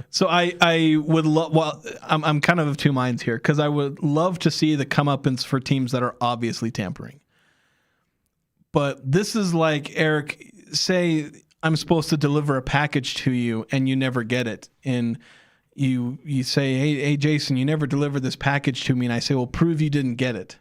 S1: So I would love. Well, I'm kind of two minds here because I would love to see the comeuppance for teams that are obviously tampering. But this is like, Eric, say I'm supposed to deliver a package to you and you never get it, and you say, hey, Jason, you never delivered this package to me. And I say, well, prove you didn't get it.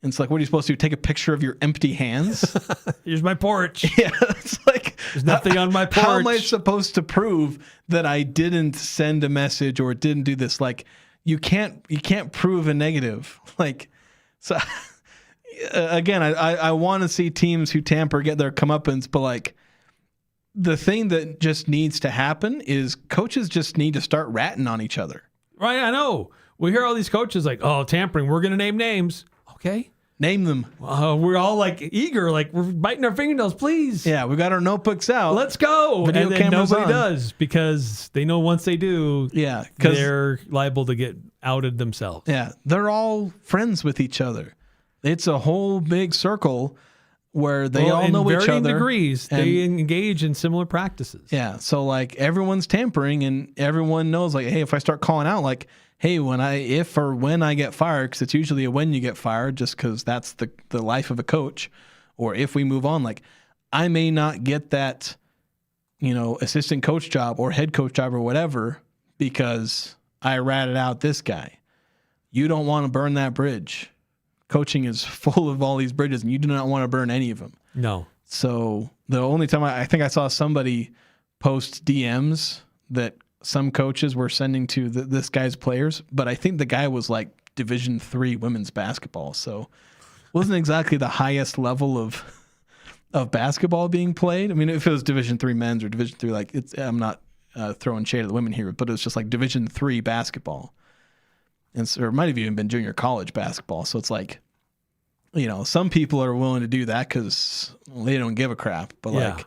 S1: And it's like, what are you supposed to do? Take a picture of your empty hands?
S2: Here's my porch.
S1: Yeah. It's like,
S2: there's nothing on my porch.
S1: How am I supposed to prove that I didn't send a message or didn't do this? Like, you can't prove a negative. Like, so again, I want to see teams who tamper get their comeuppance, but like, the thing that just needs to happen is coaches just need to start ratting on each other.
S2: Right, I know. We hear all these coaches like, oh, tampering, we're going to name names. Okay.
S1: Name them.
S2: We're all like eager, like we're biting our fingernails, please.
S1: Yeah, we got our notebooks out.
S2: Let's go.
S1: Video
S2: and then
S1: cameras
S2: nobody
S1: on.
S2: Does because they know once they do, they're liable to get outed themselves.
S1: Yeah, they're all friends with each other. It's a whole big circle where they all know each other.
S2: In varying degrees, they engage in similar practices.
S1: Yeah, so like everyone's tampering and everyone knows like, hey, if I start calling out like, hey, when I get fired, because it's usually a when you get fired, just because that's the life of a coach, or if we move on, like I may not get that, assistant coach job or head coach job or whatever because I ratted out this guy. You don't want to burn that bridge. Coaching is full of all these bridges, and you do not want to burn any of them.
S2: No.
S1: So the only time I think I saw somebody post DMs that some coaches were sending to this guy's players, but I think the guy was like Division III women's basketball, so wasn't exactly the highest level of basketball being played. I mean, if it was Division III men's or Division III, like I'm not throwing shade at the women here, but it was just like Division III basketball. And so, or it might have even been junior college basketball. So it's like, some people are willing to do that because they don't give a crap. But like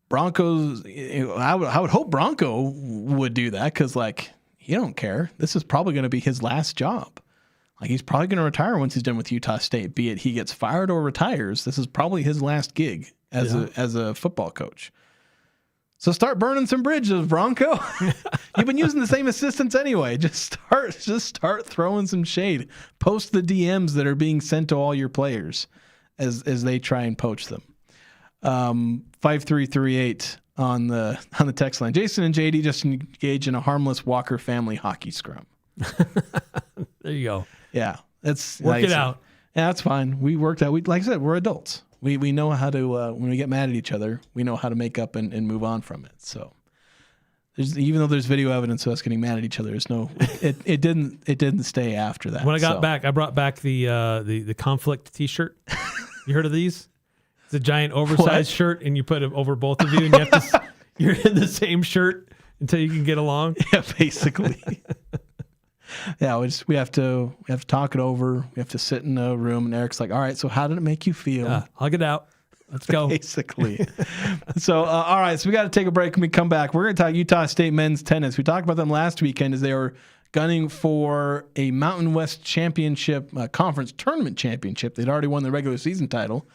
S1: Broncos, I would hope Bronco would do that because like he don't care. This is probably going to be his last job. Like he's probably going to retire once he's done with Utah State. Be it he gets fired or retires, this is probably his last gig as a football coach. So start burning some bridges, Bronco. You've been using the same assistants anyway. Just start throwing some shade. Post the DMs that are being sent to all your players as they try and poach them. 5338 on the text line. Jason and JD just engaged in a harmless Walker family hockey scrum.
S2: There you go.
S1: Yeah, that's
S2: work it out.
S1: Yeah, that's fine. We worked out. Like I said, we're adults. We know how to when we get mad at each other, we know how to make up and move on from it. So even though there's video evidence of us getting mad at each other, there's no it didn't stay after that.
S2: When I got back, I brought back the conflict T-shirt. You heard of these? It's a giant oversized shirt, and you put it over both of you, and you're in the same shirt until you can get along.
S1: Yeah, basically. Yeah, we have to talk it over. We have to sit in a room, and Eric's like, "All right, so how did it make you feel?"
S2: Hug it out. Let's go.
S1: Basically. So, all right, so we got to take a break. When we come back, we're going to talk Utah State men's tennis. We talked about them last weekend as they were gunning for a Mountain West Championship conference tournament championship. They'd already won the regular season title.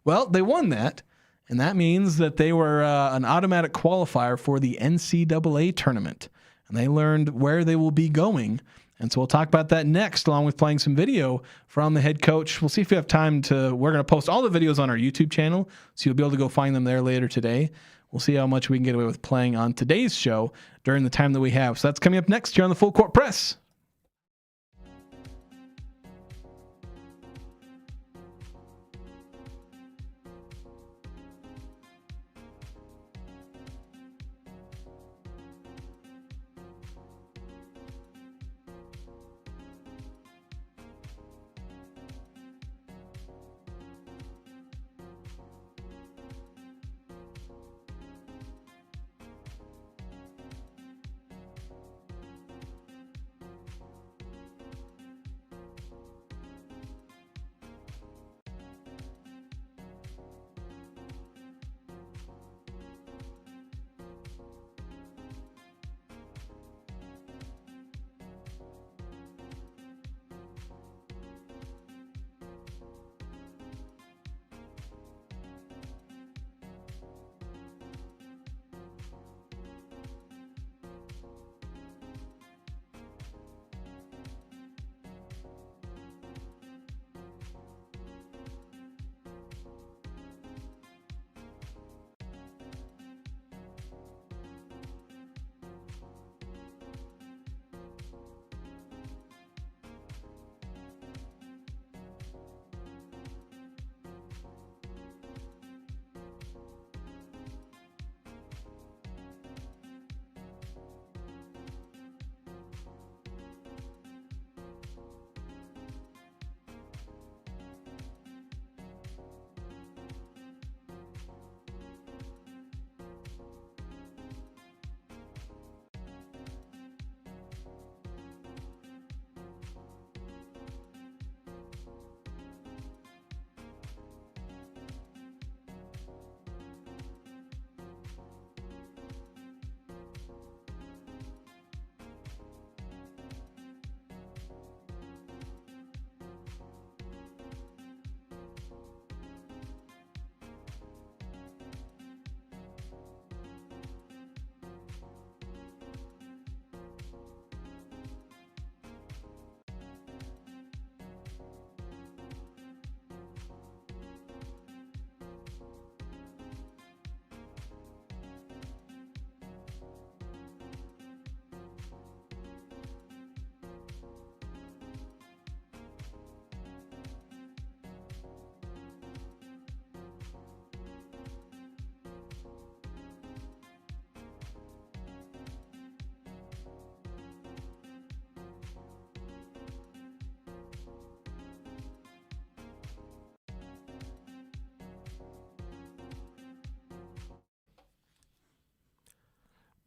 S1: Well, they won that, and that means that they were an automatic qualifier for the NCAA tournament, and they learned where they will be going. And so we'll talk about that next, along with playing some video from the head coach. We'll see if we have time to. We're going to post all the videos on our YouTube channel, so you'll be able to go find them there later today. We'll see how much we can get away with playing on today's show during the time that we have. So that's coming up next here on the Full Court Press.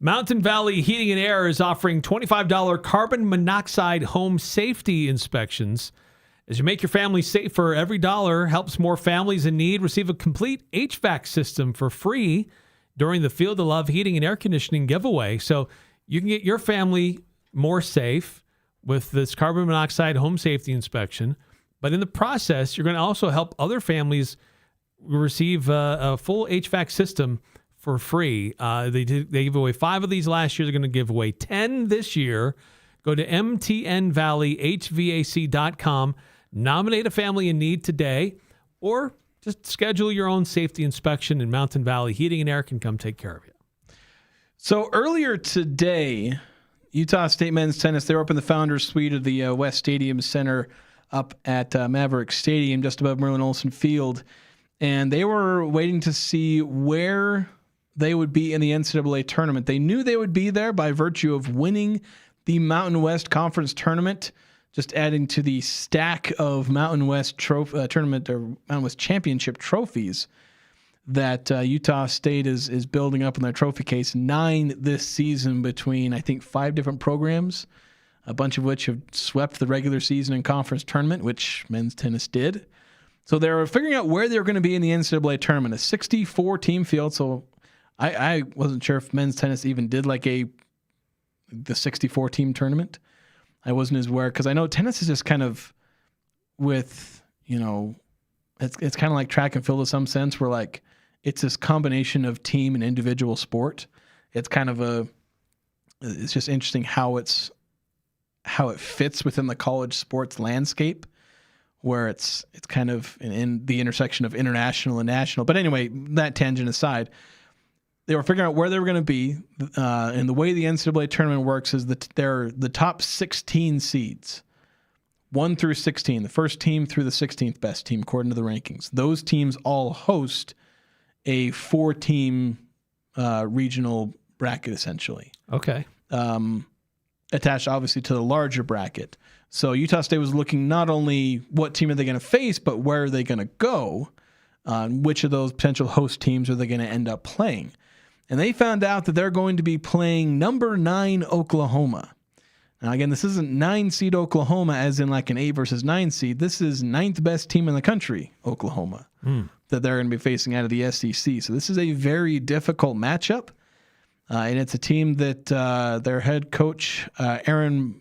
S2: Mountain Valley Heating and Air is offering $25 carbon monoxide home safety inspections. As you make your family safer, every dollar helps more families in need receive a complete HVAC system for free during the Field of Love Heating and Air Conditioning giveaway. So you can get your family more safe with this carbon monoxide home safety inspection. But in the process, you're going to also help other families receive a full HVAC system for free. They gave away 5 of these last year. They're going to give away 10 this year. Go to mtnvalleyhvac.com. Nominate a family in need today, or just schedule your own safety inspection, and Mountain Valley Heating and Air can come take care of you.
S1: So earlier today, Utah State men's tennis, they were up in the Founders Suite of the West Stadium Center up at Maverick Stadium, just above Merlin Olsen Field. And they were waiting to see where they would be in the NCAA tournament. They knew they would be there by virtue of winning the Mountain West Conference tournament, just adding to the stack of Mountain West tournament or Mountain West championship trophies that Utah State is building up in their trophy case. 9 this season between, I think, 5 different programs, a bunch of which have swept the regular season and conference tournament, which men's tennis did. So they were figuring out where they were going to be in the NCAA tournament, a 64-team field. So I wasn't sure if men's tennis even did like the 64-team tournament. I wasn't as aware, because I know tennis is just kind of with, it's kind of like track and field in some sense, where like it's this combination of team and individual sport. It's kind of it's just interesting how it fits within the college sports landscape, where it's kind of in the intersection of international and national. But anyway, that tangent aside, they were figuring out where they were going to be. And the way the NCAA tournament works is that they're the top 16 seeds, 1 through 16, the first team through the 16th best team, according to the rankings. Those teams all host a 4-team regional bracket, essentially.
S2: Okay.
S1: Attached, obviously, to the larger bracket. So Utah State was looking not only what team are they going to face, but where are they going to go? Which of those potential host teams are they going to end up playing? And they found out that they're going to be playing number 9 Oklahoma. Now, again, this isn't 9-seed Oklahoma as in like an 8 versus 9 seed. This is 9th best team in the country, Oklahoma, that they're going to be facing out of the SEC. So this is a very difficult matchup. And it's a team that their head coach, Aaron,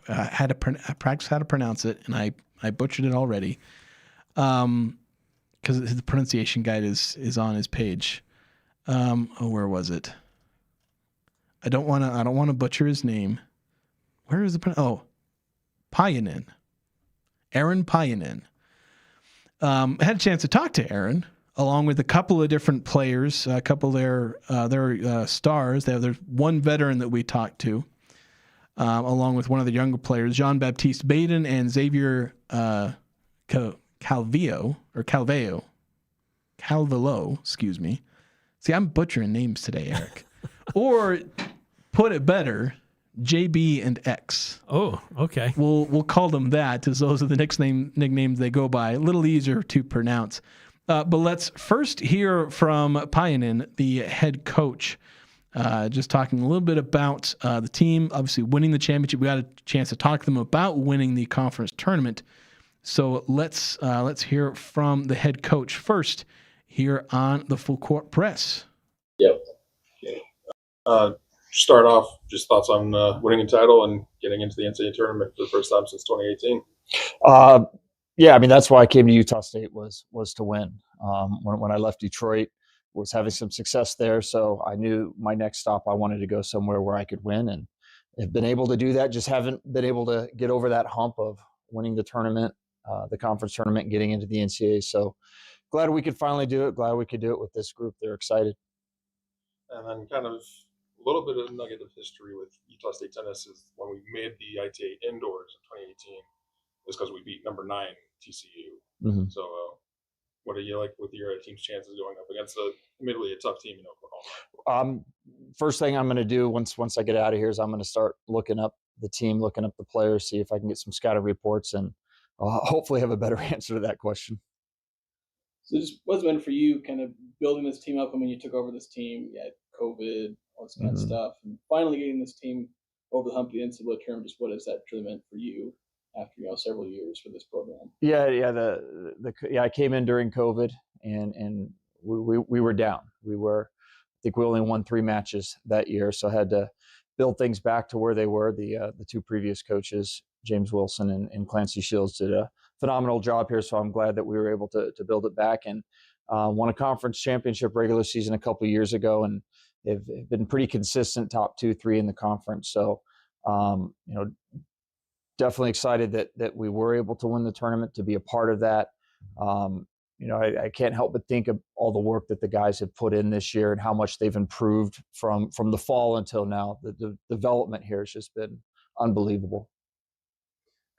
S1: had to practice how to pronounce it, and I butchered it already because the pronunciation guide is on his page. Where was it? I don't want to butcher his name. Where is the Payanen. Aaron Payanen. Had a chance to talk to Aaron along with a couple of different players, a couple of their stars. There's one veteran that we talked to, along with one of the younger players, Jean-Baptiste Baden and Xavier Calvillo, excuse me. See, I'm butchering names today, Eric. Or put it better, JB and X.
S2: Oh, okay.
S1: We'll call them that, as those are the nicknames they go by. A little easier to pronounce. But let's first hear from Payanen, the head coach, just talking a little bit about the team, obviously winning the championship. We got a chance to talk to them about winning the conference tournament. So let's hear from the head coach first here on the Full Court Press.
S3: Yep. Start off, just thoughts on winning a title and getting into the NCAA tournament for the first time since 2018.
S4: Yeah, I mean, that's why I came to Utah State was to win. When I left Detroit, was having some success there, so I knew my next stop, I wanted to go somewhere where I could win, and have been able to do that. Just haven't been able to get over that hump of winning the tournament, the conference tournament, and getting into the NCAA. So glad we could finally do it. Glad we could do it with this group. They're excited.
S3: And then kind of a little bit of nugget of history with Utah State tennis is when we made the ITA indoors in 2018, it was because we beat number 9 TCU.
S4: Mm-hmm.
S3: So what do you like with your team's chances going up against admittedly a tough team in Oklahoma?
S4: First thing I'm going to do once I get out of here is I'm going to start looking up the team, looking up the players, see if I can get some scouting reports, and hopefully have a better answer to that question.
S5: So just what's it been for you kind of building this team up? I mean, you took over this team, you had COVID, all this kind of stuff, and finally getting this team over the hump of the NCAA tournament. Just what has that truly meant for you after several years for this program?
S4: I came in during COVID, and we were down. I think we only won 3 matches that year, so I had to build things back to where they were. The 2 previous coaches, James Wilson and Clancy Shields, did a phenomenal job here, so I'm glad that we were able to build it back, and won a conference championship regular season a couple of years ago, and have been pretty consistent, top 2, 3 in the conference. So definitely excited that we were able to win the tournament, to be a part of that. I can't help but think of all the work that the guys have put in this year and how much they've improved from the fall until now. The development here has just been unbelievable.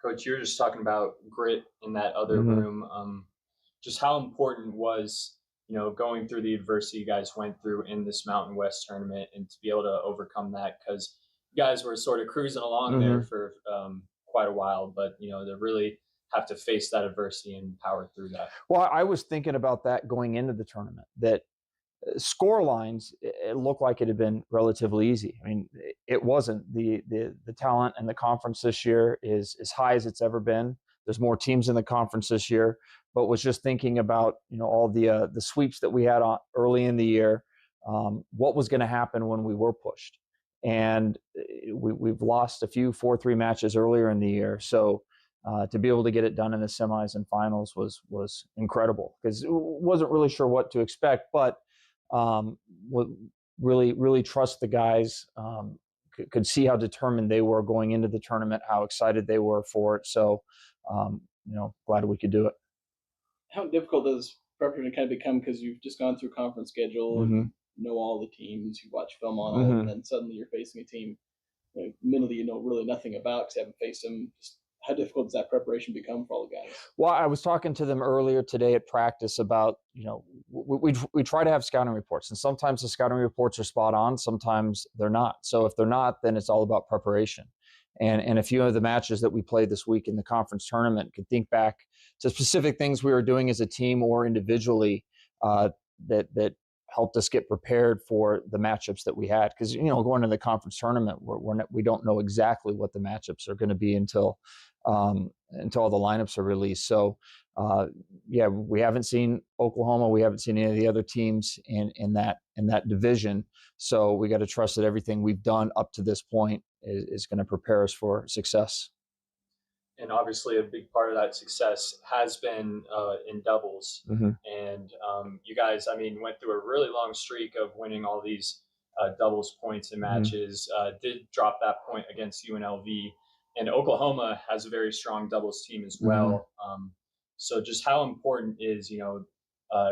S6: Coach, you were just talking about grit in that other room. Just how important was, going through the adversity you guys went through in this Mountain West tournament, and to be able to overcome that, because you guys were sort of cruising along there for quite a while, but to really have to face that adversity and power through that.
S4: Well, I was thinking about that going into the tournament, that score lines, it looked like it had been relatively easy. I mean, it wasn't. The talent in the conference this year is as high as it's ever been. There's more teams in the conference this year, but was just thinking about all the sweeps that we had on early in the year, what was going to happen when we were pushed. And we've lost a few 4-3 matches earlier in the year. So to be able to get it done in the semis and finals was incredible, because wasn't really sure what to expect, but really trust the guys. Could see how determined they were going into the tournament, how excited they were for it. So, glad we could do it.
S5: How difficult does preparation kind of become, because you've just gone through conference schedule, and know all the teams, you watch film on all, and then suddenly you're facing a team, admittedly you know really nothing about because you haven't faced them. Just how difficult does that preparation become for all the guys? Well,
S4: I was talking to them earlier today at practice about, we try to have scouting reports, and sometimes the scouting reports are spot on, sometimes they're not. So if they're not, then it's all about preparation. And a few of the matches that we played this week in the conference tournament, could think back to specific things we were doing as a team or individually that helped us get prepared for the matchups that we had. Because, going to the conference tournament, we don't know exactly what the matchups are going to be until all the lineups are released. So, we haven't seen Oklahoma. We haven't seen any of the other teams in that division. So we got to trust that everything we've done up to this point is going to prepare us for success.
S6: And obviously a big part of that success has been in doubles. And you guys, went through a really long streak of winning all these doubles points in matches. Did drop that point against UNLV. And Oklahoma has a very strong doubles team as well. So just how important is,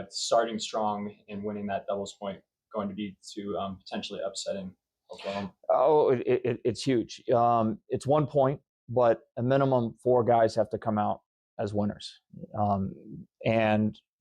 S6: starting strong and winning that doubles point going to be to potentially upsetting Oklahoma? Oh,
S4: it's huge. It's 1 point, but a minimum 4 guys have to come out as winners.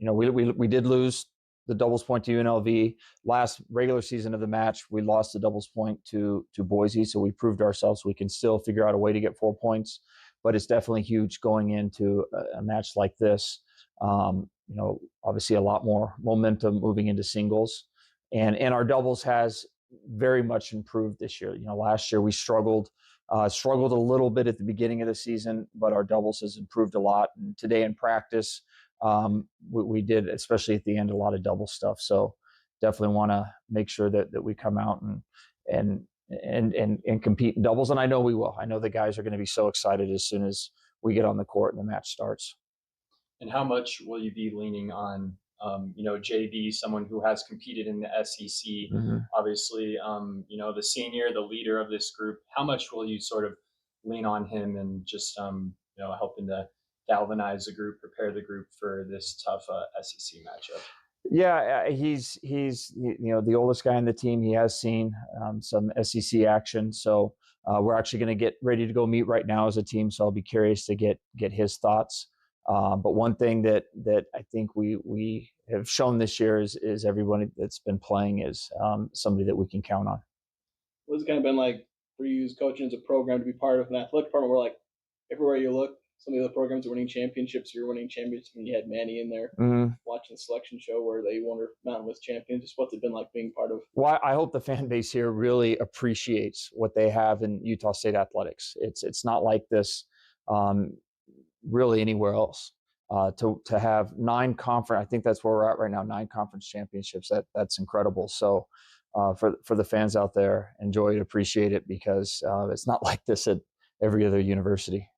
S4: We did lose the doubles point to UNLV. Last regular season of the match, we lost the doubles point to Boise, so we proved ourselves we can still figure out a way to get 4 points. But it's definitely huge going into a match like this. Obviously a lot more momentum moving into singles, and our doubles has very much improved this year. Last year we struggled a little bit at the beginning of the season, but our doubles has improved a lot. And today in practice, we did, especially at the end, a lot of double stuff. So definitely want to make sure that we come out and compete in doubles. And I know we will. I know the guys are going to be so excited as soon as we get on the court and the match starts.
S6: And how much will you be leaning on, JB, someone who has competed in the SEC, obviously, the senior, the leader of this group? How much will you sort of lean on him and just, helping to galvanize the group, prepare the group for this tough SEC matchup?
S4: Yeah, he's the oldest guy on the team. He has seen some SEC action, so we're actually going to get ready to go meet right now as a team. So I'll be curious to get his thoughts. But one thing that I think we have shown this year is everyone that's been playing is somebody that we can count on.
S5: What's it kind of been like for you as coaching as a program to be part of an athletic department where, like, everywhere you look, some of the other programs are winning championships. You're winning championships. When you had Manny in there watching the selection show where they won Mountain West champions. Just what's it been like being part of? Well,
S4: I hope the fan base here really appreciates what they have in Utah State athletics. It's not like this really anywhere else. To have 9 conference, I think that's where we're at right now, 9 conference championships. That's incredible. So for the fans out there, enjoy it, appreciate it, because it's not like this at every other university.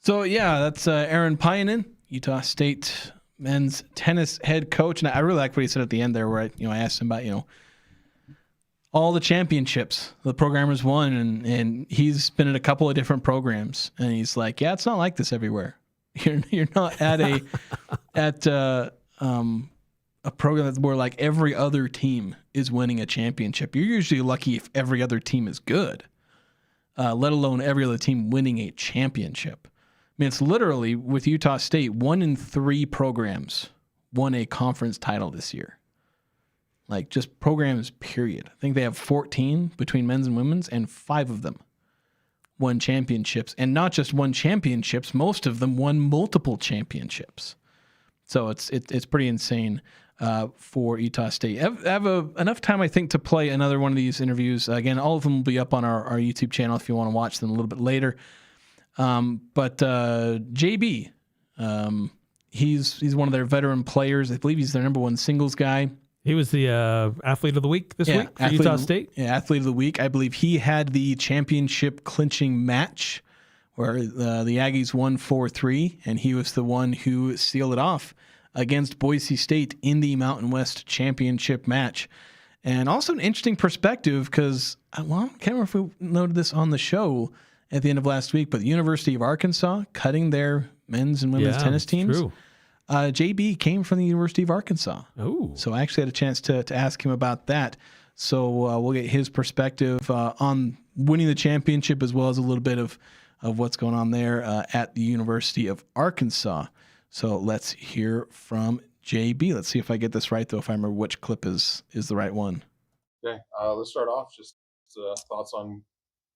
S1: So, yeah, that's Aaron Painen, Utah State men's tennis head coach. And I really like what he said at the end there, where I asked him about, all the championships the programmers won, and he's been in a couple of different programs, and he's like, yeah, it's not like this everywhere. You're not at a program where like every other team is winning a championship. You're usually lucky if every other team is good, let alone every other team winning a championship. I mean, it's literally, with Utah State, 1 in 3 programs won a conference title this year. Like, just programs, period. I think they have 14 between men's and women's, and 5 of them won championships. And not just won championships, most of them won multiple championships. So it's pretty insane for Utah State. I have enough time, I think, to play another one of these interviews. Again, all of them will be up on our YouTube channel if you want to watch them a little bit later. But JB, he's one of their veteran players. I believe he's their number 1 singles guy.
S2: He was the athlete of the week this week for Utah State.
S1: Yeah, athlete of the week. I believe he had the championship clinching match where the Aggies won 4-3, and he was the one who sealed it off against Boise State in the Mountain West Championship match. And also an interesting perspective because, well, I can't remember if we noted this on the show at the end of last week, but the University of Arkansas cutting their men's and women's tennis teams.
S2: True.
S1: JB came from the University of Arkansas.
S2: Oh.
S1: So I actually had a chance to ask him about that. So we'll get his perspective on winning the championship as well as a little bit of what's going on there at the University of Arkansas. So let's hear from JB. Let's see if I get this right, though, if I remember which clip is the right one.
S3: Okay, let's start off. Just thoughts on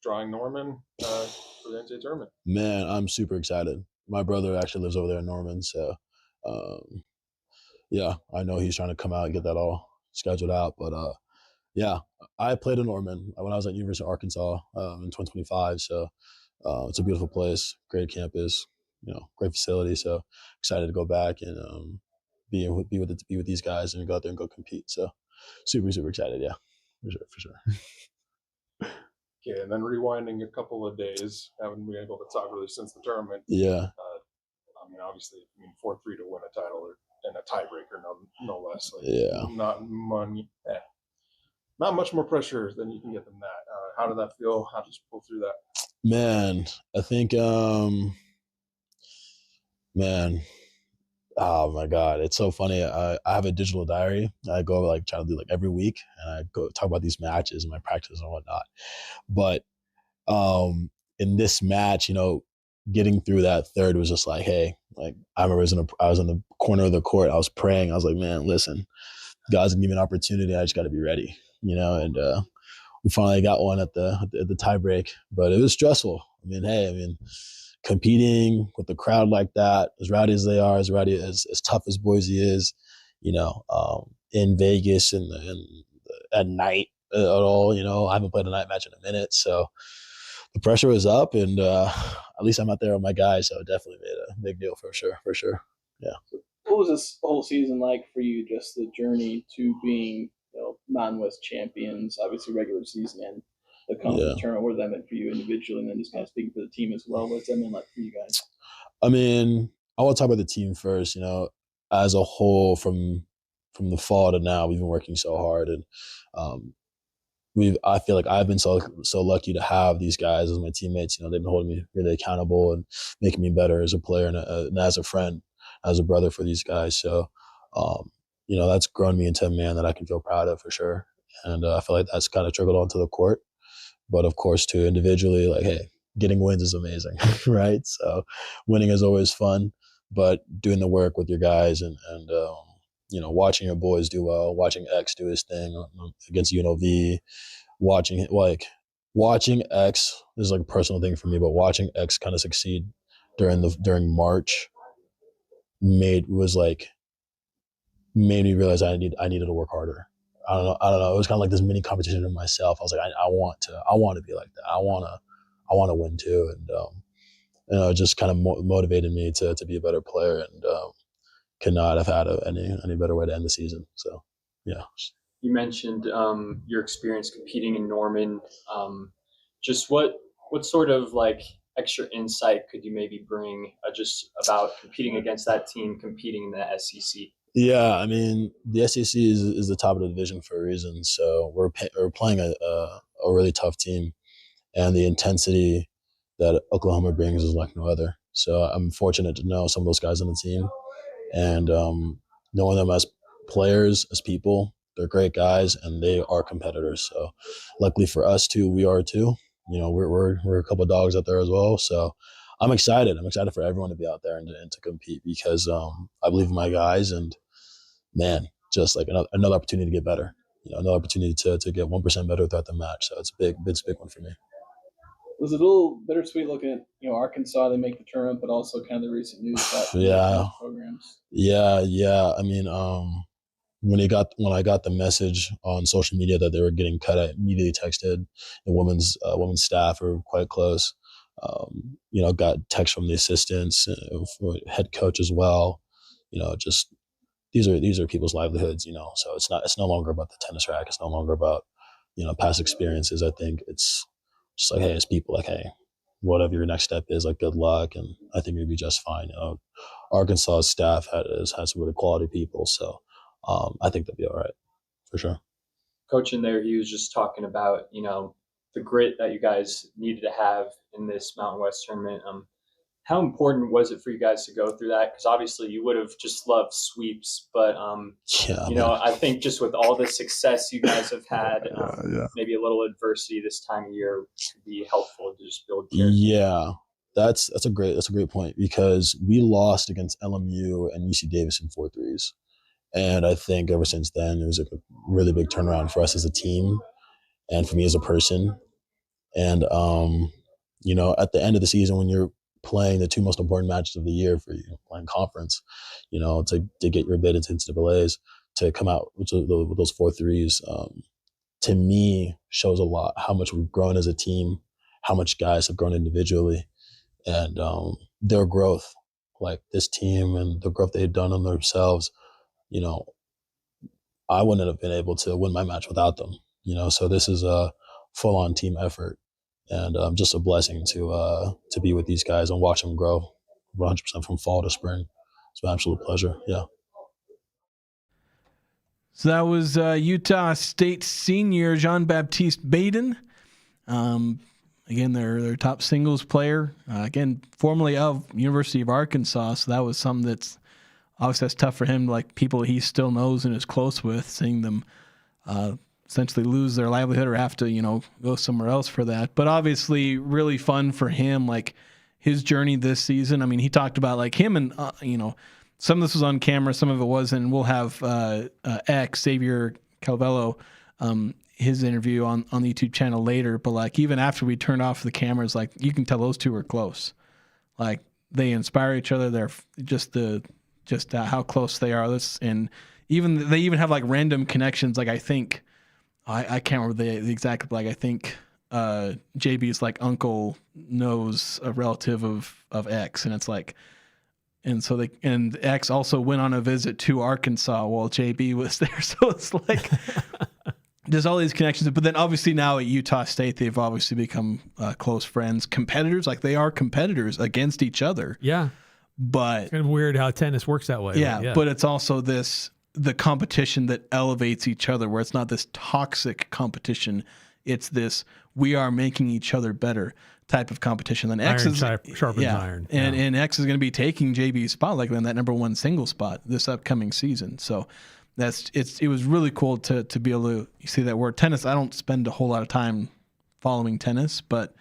S3: drawing Norman for the NCAA tournament.
S7: Man, I'm super excited. My brother actually lives over there in Norman, so yeah, I know he's trying to come out and get that all scheduled out. But yeah, I played in Norman when I was at University of Arkansas in 2025. So it's a beautiful place, great campus, great facility. So excited to go back and be with these guys and go out there and go compete. So super excited. Yeah, for sure.
S3: Okay, and then rewinding a couple of days, haven't been able to talk really since the tournament.
S7: Yeah.
S3: I mean, obviously, 4-3 to win a title and a tiebreaker, no less. Like,
S7: Yeah.
S3: Not much more pressure than you can get than that. How did that feel? How did you pull through that?
S7: Man, I think, oh my God, it's so funny. I have a digital diary. I go try to do every week, and I go talk about these matches and my practice and whatnot. But in this match, getting through that third was just hey, I remember I was in the corner of the court. I was praying. I was like, man, listen, God's gonna give me an opportunity. I just got to be ready, and we finally got one at the tie break, but it was stressful. Competing with the crowd like that, as rowdy as they are, as tough as Boise is, in Vegas and at night at all, I haven't played a night match in a minute, so the pressure was up, and at least I'm out there with my guys, so it definitely made a big deal for sure. Yeah.
S5: What was this whole season like for you? Just the journey to being, Mountain West champions, obviously regular season and the conference tournament. What did that mean for you individually, and then just kind of speaking for the team as well? What's that mean like for you guys?
S7: I want to talk about the team first. As a whole, from the fall to now, we've been working so hard, and I feel like I've been so lucky to have these guys as my teammates. They've been holding me really accountable and making me better as a player and as a friend, as a brother for these guys. So, that's grown me into a man that I can feel proud of for sure. And I feel like that's kind of trickled onto the court. But of course, too, individually, hey, getting wins is amazing, right? So winning is always fun, but doing the work with your guys and watching your boys do well, watching X do his thing against UNLV, watching X is a personal thing for me, but watching X kind of succeed during March made me realize I needed to work harder. I don't know. It was kind of this mini competition in myself. I was like, I want to be like that. I want to win too. And it just kind of motivated me to be a better player, and could not have had any better way to end the season. So, yeah.
S6: You mentioned your experience competing in Norman. Just what sort of extra insight could you maybe bring just about competing against that team, competing in the SEC?
S7: Yeah, the SEC is the top of the division for a reason. So we're playing a really tough team, and the intensity that Oklahoma brings is like no other. So I'm fortunate to know some of those guys on the team, and knowing them as players, as people. They're great guys, and they are competitors. So luckily for us too, we are too. We're a couple of dogs out there as well. So I'm excited. I'm excited for everyone to be out there and to compete, because I believe in my guys, and man, just another opportunity to get better. Another opportunity to get 1% better throughout the match. So it's a big one for me.
S5: Was it a little bittersweet looking at Arkansas? They make the tournament, but also kind of the recent news about programs.
S7: Yeah. When I got the message on social media that they were getting cut, I immediately texted the women's staff, who were quite close. Got text from the assistants, head coach as well. Just these are people's livelihoods. So it's no longer about the tennis racket. It's no longer about past experiences. I think it's just hey, as people, hey, whatever your next step is, like, good luck, and I think you'll be just fine. Arkansas staff has some really quality people, so I think they'll be all right for sure.
S6: Coach in there, he was just talking about, the grit that you guys needed to have in this Mountain West tournament. How important was it for you guys to go through that? Because obviously you would have just loved sweeps, but I think just with all the success you guys have had, maybe a little adversity this time of year could be helpful to just build character.
S7: Yeah, that's a great point, because we lost against LMU and UC Davis in 4-3s, and I think ever since then it was a really big turnaround for us as a team and for me as a person. And at the end of the season, when you're playing the two most important matches of the year for you, playing conference, to get your bid into NCAAs, to come out with those 4-3s, to me shows a lot how much we've grown as a team, how much guys have grown individually, and their growth, like this team and the growth they've done on themselves. I wouldn't have been able to win my match without them. So this is a full-on team effort, and just a blessing to be with these guys and watch them grow 100% from fall to spring. It's an absolute pleasure. Yeah.
S1: So that was Utah State senior Jean-Baptiste Baden. Again, their top singles player. Again, formerly of University of Arkansas. So that was something that's obviously that's tough for him. Like people he still knows and is close with, seeing them essentially lose their livelihood or have to, go somewhere else for that. But obviously really fun for him, like his journey this season. I mean, he talked about like him and, some of this was on camera, some of it wasn't. And we'll have Xavier Calvello, his interview on the YouTube channel later. But like even after we turned off the cameras, like you can tell those two were close. Like they inspire each other. They're just how close they are. And they even have like random connections. Like I think I can't remember the exact, like I think JB's like uncle knows a relative of X, and it's like, and so X also went on a visit to Arkansas while JB was there. So it's like there's all these connections. But then obviously now at Utah State, they've obviously become close friends, competitors. Like they are competitors against each other.
S2: Yeah.
S1: But
S2: it's kind of weird how tennis works that way.
S1: Yeah. But it's also the competition that elevates each other, where it's not this toxic competition. It's this, we are making each other better type of competition. Then X
S2: sharpens iron.
S1: And X is going to be taking JB's spot, like in that number one single spot this upcoming season. So it was really cool to be able to see that word. Tennis, I don't spend a whole lot of time following tennis, but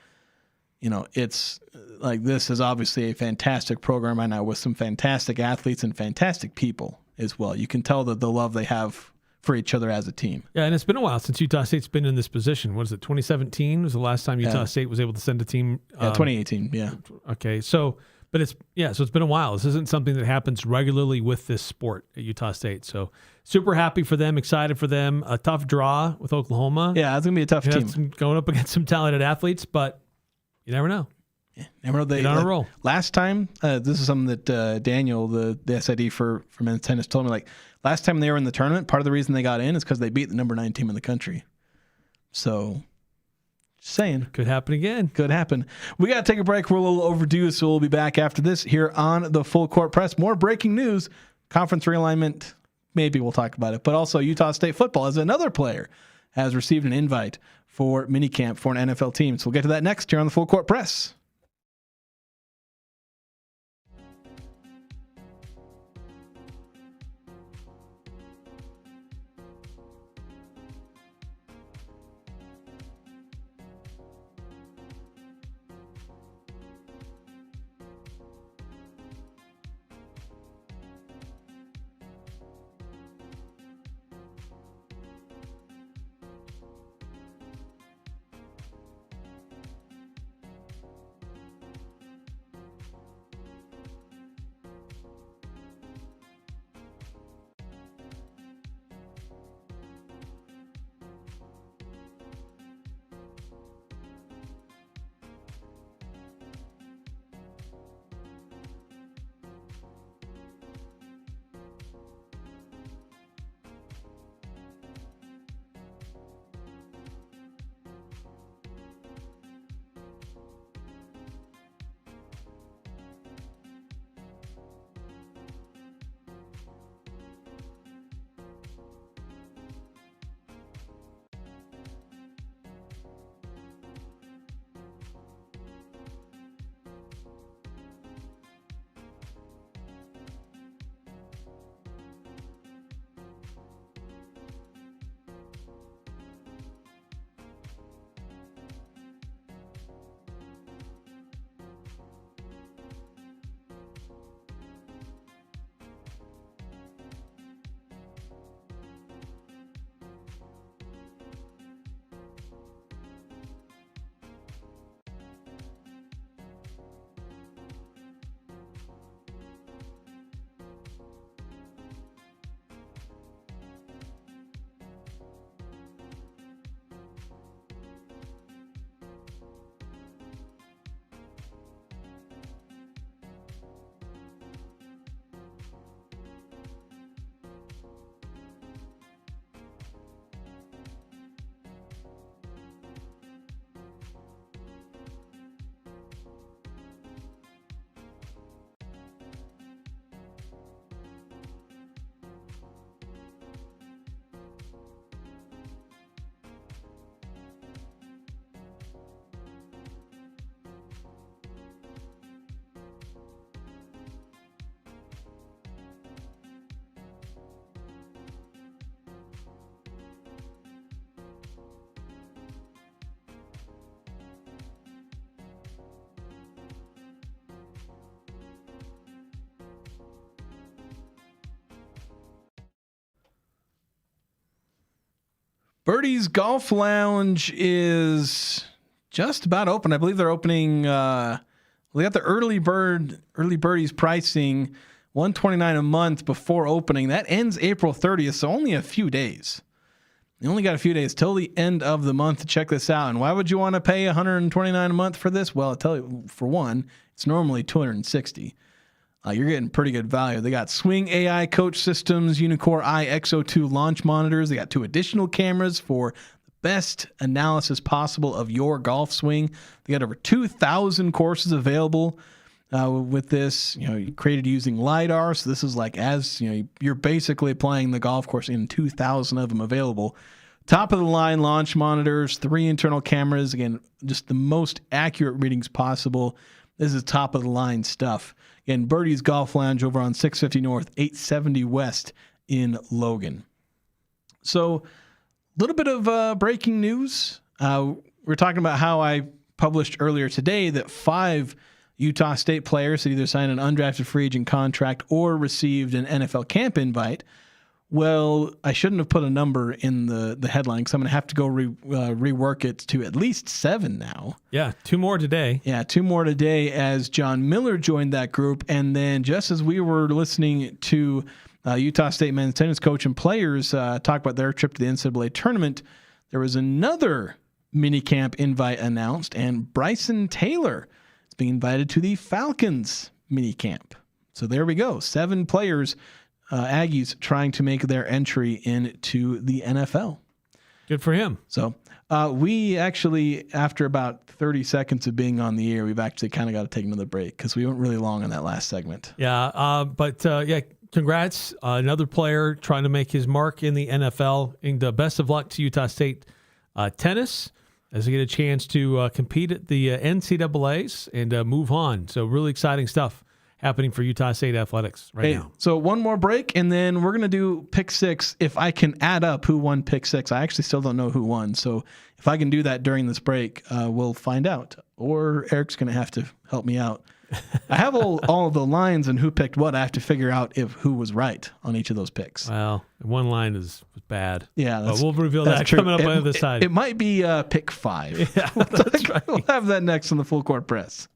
S1: it's like, this is obviously a fantastic program right now with some fantastic athletes and fantastic people as well. You can tell that the love they have for each other as a team.
S2: Yeah, and it's been a while since Utah State's been in this position. What is it, 2017 was the last time Utah State was able to send a team?
S1: 2018, yeah.
S2: Okay, so it's been a while. This isn't something that happens regularly with this sport at Utah State. So super happy for them, excited for them. A tough draw with Oklahoma.
S1: Yeah, it's going to be a tough team.
S2: Going up against some talented athletes, but you never know.
S1: Yeah, never know. They
S2: on a roll.
S1: Last time, this is something that Daniel, the SID for men's tennis, told me. Like last time they were in the tournament, part of the reason they got in is because they beat the number 9 team in the country. So, just saying,
S2: could happen again.
S1: Could happen. We got to take a break. We're a little overdue, so we'll be back after this here on the Full Court Press. More breaking news: conference realignment. Maybe we'll talk about it, but also Utah State football as another player has received an invite for minicamp for an NFL team. So we'll get to that next here on the Full Court Press. Birdie's Golf Lounge is just about open. I believe they're opening. We got the early birdies pricing, $129 a month before opening. That ends April 30th, so only a few days. You only got a few days till the end of the month to check this out. And why would you want to pay $129 a month for this? Well, I'll tell you, for one, it's normally $260. You're getting pretty good value. They got Swing AI coach systems, Unicore iXO2 launch monitors. They got 2 additional cameras for the best analysis possible of your golf swing. They got over 2,000 courses available with this. Created using LiDAR. So this is like you're basically playing the golf course in 2,000 of them available. Top of the line launch monitors, 3 internal cameras. Again, just the most accurate readings possible. This is top of the line stuff. Again, Birdie's Golf Lounge over on 650 North, 870 West in Logan. So, a little bit of breaking news. We're talking about how I published earlier today that 5 Utah State players had either signed an undrafted free agent contract or received an NFL camp invite. Well, I shouldn't have put a number in the headline because I'm going to have to go rework it to at least 7 now.
S2: Yeah, 2 more today.
S1: Yeah, 2 more today as John Miller joined that group. And then just as we were listening to Utah State men's tennis coach and players talk about their trip to the NCAA tournament, there was another mini camp invite announced, and Bryson Taylor is being invited to the Falcons mini camp. So there we go. 7 players. Aggies trying to make their entry into the NFL.
S2: Good for him.
S1: So we actually, after about 30 seconds of being on the air, we've actually kind of got to take another break because we went really long on that last segment.
S2: Yeah, but congrats. Another player trying to make his mark in the NFL. And best of luck to Utah State tennis as they get a chance to compete at the NCAAs and move on. So really exciting stuff happening for Utah State athletics now.
S1: So one more break, and then we're going to do pick 6. If I can add up who won pick 6, I actually still don't know who won. So if I can do that during this break, we'll find out. Or Eric's going to have to help me out. I have all the lines and who picked what. I have to figure out who was right on each of those picks.
S2: Well, one line was bad.
S1: Yeah,
S2: but we'll reveal that coming up on the other side.
S1: It might be pick 5.
S2: Yeah, that's right.
S1: We'll have that next on the Full Court Press.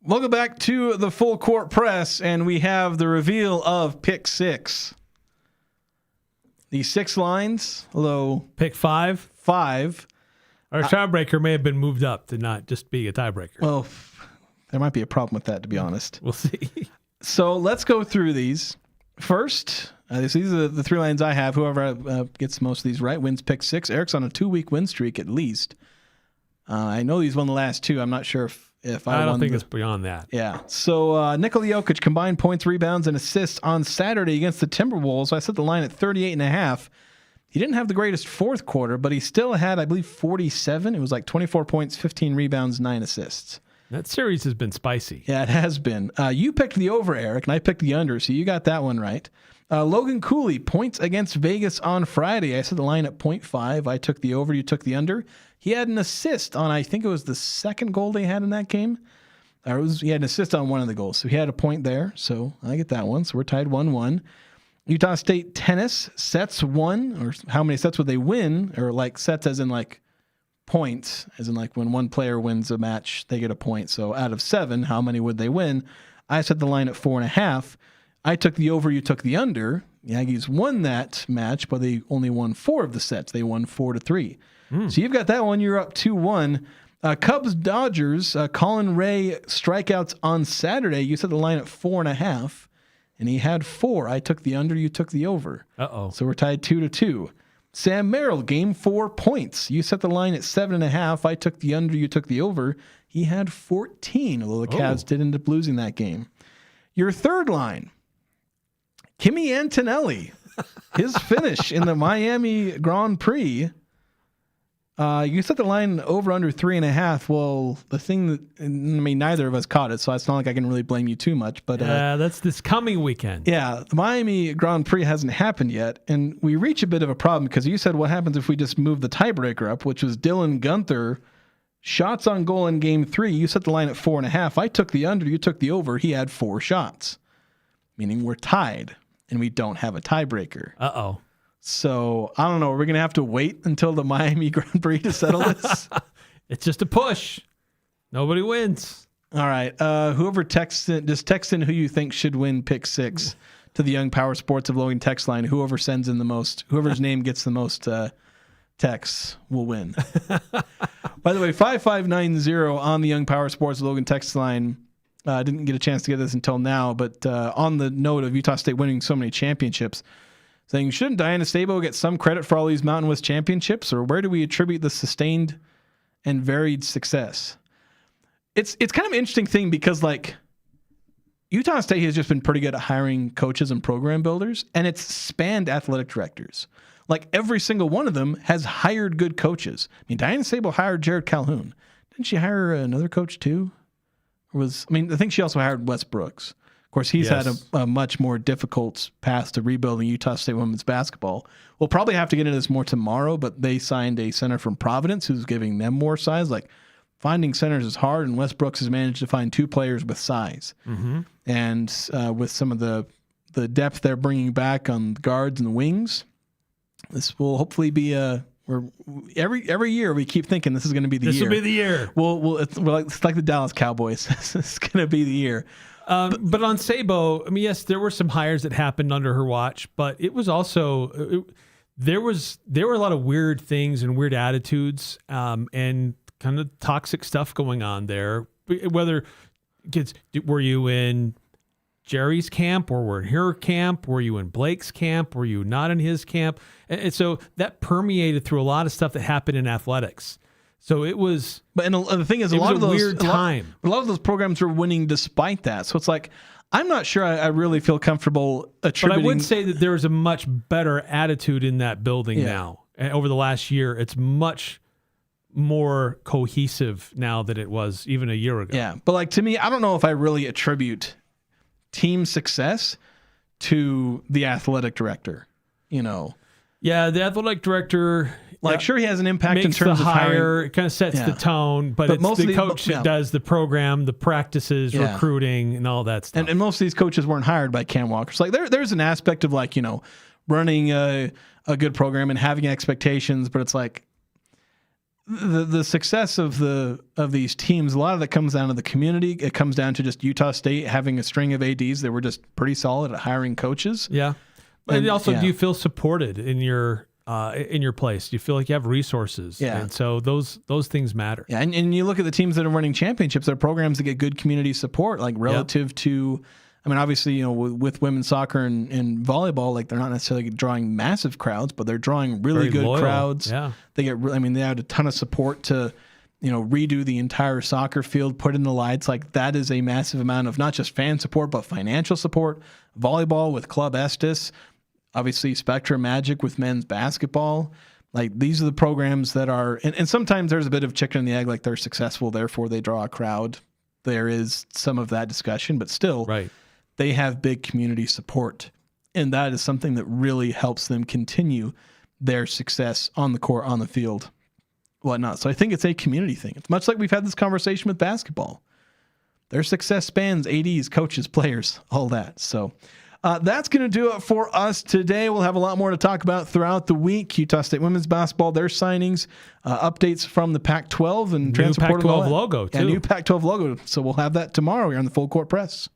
S1: Welcome back to the Full Court Press, and we have the reveal of pick 6. The 6 lines, hello.
S2: Pick 5.
S1: 5.
S2: Our tiebreaker may have been moved up to not just be a tiebreaker.
S1: Well, there might be a problem with that, to be honest.
S2: We'll see.
S1: So let's go through these. First, these are the 3 lines I have. Whoever gets most of these right wins pick 6. Eric's on a 2-week win streak at least. I know he's won the last 2. I'm not sure if
S2: I don't think it's beyond that.
S1: Yeah. So Nikola Jokic combined points, rebounds, and assists on Saturday against the Timberwolves. So I set the line at 38.5. He didn't have the greatest fourth quarter, but he still had, I believe, 47. It was like 24 points, 15 rebounds, 9 assists.
S2: That series has been spicy.
S1: Yeah, it has been. You picked the over, Eric, and I picked the under, so you got that one right. Logan Cooley, points against Vegas on Friday. I set the line at 0.5. I took the over, you took the under. He had an assist on, I think it was the second goal they had in that game. He had an assist on one of the goals, so he had a point there. So I get that one. So we're tied 1-1. Utah State tennis, sets 1, or how many sets would they win? Or like sets as in like points, as in like when one player wins a match, they get a point. So out of 7, how many would they win? I set the line at 4.5. I took the over, you took the under. The Aggies won that match, but they only won 4 of the sets. They won 4-3. So you've got that one. You're up 2-1. Cubs Dodgers. Colin Ray strikeouts on Saturday. You set the line at 4.5, and he had 4. I took the under. You took the over. So we're tied 2-2. Sam Merrill, game 4 points. You set the line at 7.5. I took the under. You took the over. He had 14. Although the Cavs did end up losing that game. Your third line. Kimi Antonelli, his finish in the Miami Grand Prix. You set the line over under 3.5. Well, the thing that, I mean, neither of us caught it, so it's not like I can really blame you too much. But
S2: that's this coming weekend.
S1: Yeah, the Miami Grand Prix hasn't happened yet, and we reach a bit of a problem because you said what happens if we just move the tiebreaker up, which was Dylan Gunther, shots on goal in game 3. You set the line at 4.5. I took the under, you took the over. He had 4 shots, meaning we're tied, and we don't have a tiebreaker. So, I don't know. We're going to have to wait until the Miami Grand Prix to settle this?
S2: It's just a push. Nobody wins.
S1: All right. Whoever texts in, just text in who you think should win pick 6 to the Young Power Sports of Logan text line. Whoever sends in the most, whoever's name gets the most texts will win. By the way, 5590 on the Young Power Sports of Logan text line. I didn't get a chance to get this until now, but on the note of Utah State winning so many championships, saying, shouldn't Diana Sabo get some credit for all these Mountain West championships, or where do we attribute the sustained and varied success? It's kind of an interesting thing because, like, Utah State has just been pretty good at hiring coaches and program builders, and it's spanned athletic directors. Like, every single one of them has hired good coaches. I mean, Diana Sabo hired Jared Calhoun. Didn't she hire another coach too? I think she also hired Wes Brooks. Of course, he's had a much more difficult path to rebuilding Utah State women's basketball. We'll probably have to get into this more tomorrow, but they signed a center from Providence who's giving them more size. Like, finding centers is hard, and Wes Brooks has managed to find 2 players with size. And with some of the depth they're bringing back on the guards and the wings, this will hopefully be every year we keep thinking this is going to be the year.
S2: This will be the year.
S1: It's like the Dallas Cowboys. It's going to be the year.
S2: But on Sabo, I mean, yes, there were some hires that happened under her watch, but it was also there were a lot of weird things and weird attitudes and kind of toxic stuff going on there. Whether were you in Jerry's camp or were in her camp? Were you in Blake's camp? Were you not in his camp? And so that permeated through a lot of stuff that happened in athletics. So it was,
S1: but the thing is, a lot of those
S2: weird time.
S1: A lot of those programs were winning despite that. So it's like, I'm not sure I really feel comfortable attributing.
S2: But I would say that there's a much better attitude in that building now. And over the last year, it's much more cohesive now than it was even a year ago.
S1: Yeah, but like, to me, I don't know if I really attribute team success to the athletic director.
S2: Yeah, the athletic director.
S1: Like, sure, he has an impact
S2: makes
S1: in terms
S2: the
S1: of hiring.
S2: It kind of sets the tone, but it's the coach that does the program, the practices, recruiting, and all that stuff.
S1: And most of these coaches weren't hired by Cam Walker. So, like, there's an aspect of, like, running a good program and having expectations, but it's like, the success of these teams, a lot of that comes down to the community. It comes down to just Utah State having a string of ADs that were just pretty solid at hiring coaches.
S2: Yeah. And also, do you feel supported in your place? Do you feel like you have resources?
S1: Yeah.
S2: And so those things matter.
S1: Yeah. And you look at the teams that are winning championships, they're programs that get good community support, like relative to, I mean, obviously, with women's soccer and volleyball, like they're not necessarily drawing massive crowds, but they're drawing really good
S2: loyal.
S1: crowds.
S2: Yeah.
S1: They had a ton of support to, redo the entire soccer field, put in the lights. Like that is a massive amount of not just fan support, but financial support. Volleyball with Club Estes, obviously Spectra Magic with men's basketball. Like these are the programs that are, and sometimes there's a bit of chicken and the egg, like they're successful, therefore they draw a crowd. There is some of that discussion, but still,
S2: Right.
S1: They have big community support. And that is something that really helps them continue their success on the court, on the field, whatnot. So I think it's a community thing. It's much like we've had this conversation with basketball. Their success spans ADs, coaches, players, all that. So that's going to do it for us today. We'll have a lot more to talk about throughout the week. Utah State women's basketball, their signings, updates from the Pac-12 and
S2: New
S1: transfer portal.
S2: Pac-12 logo, too.
S1: Yeah, new Pac-12 logo. So we'll have that tomorrow here on the Full Court Press.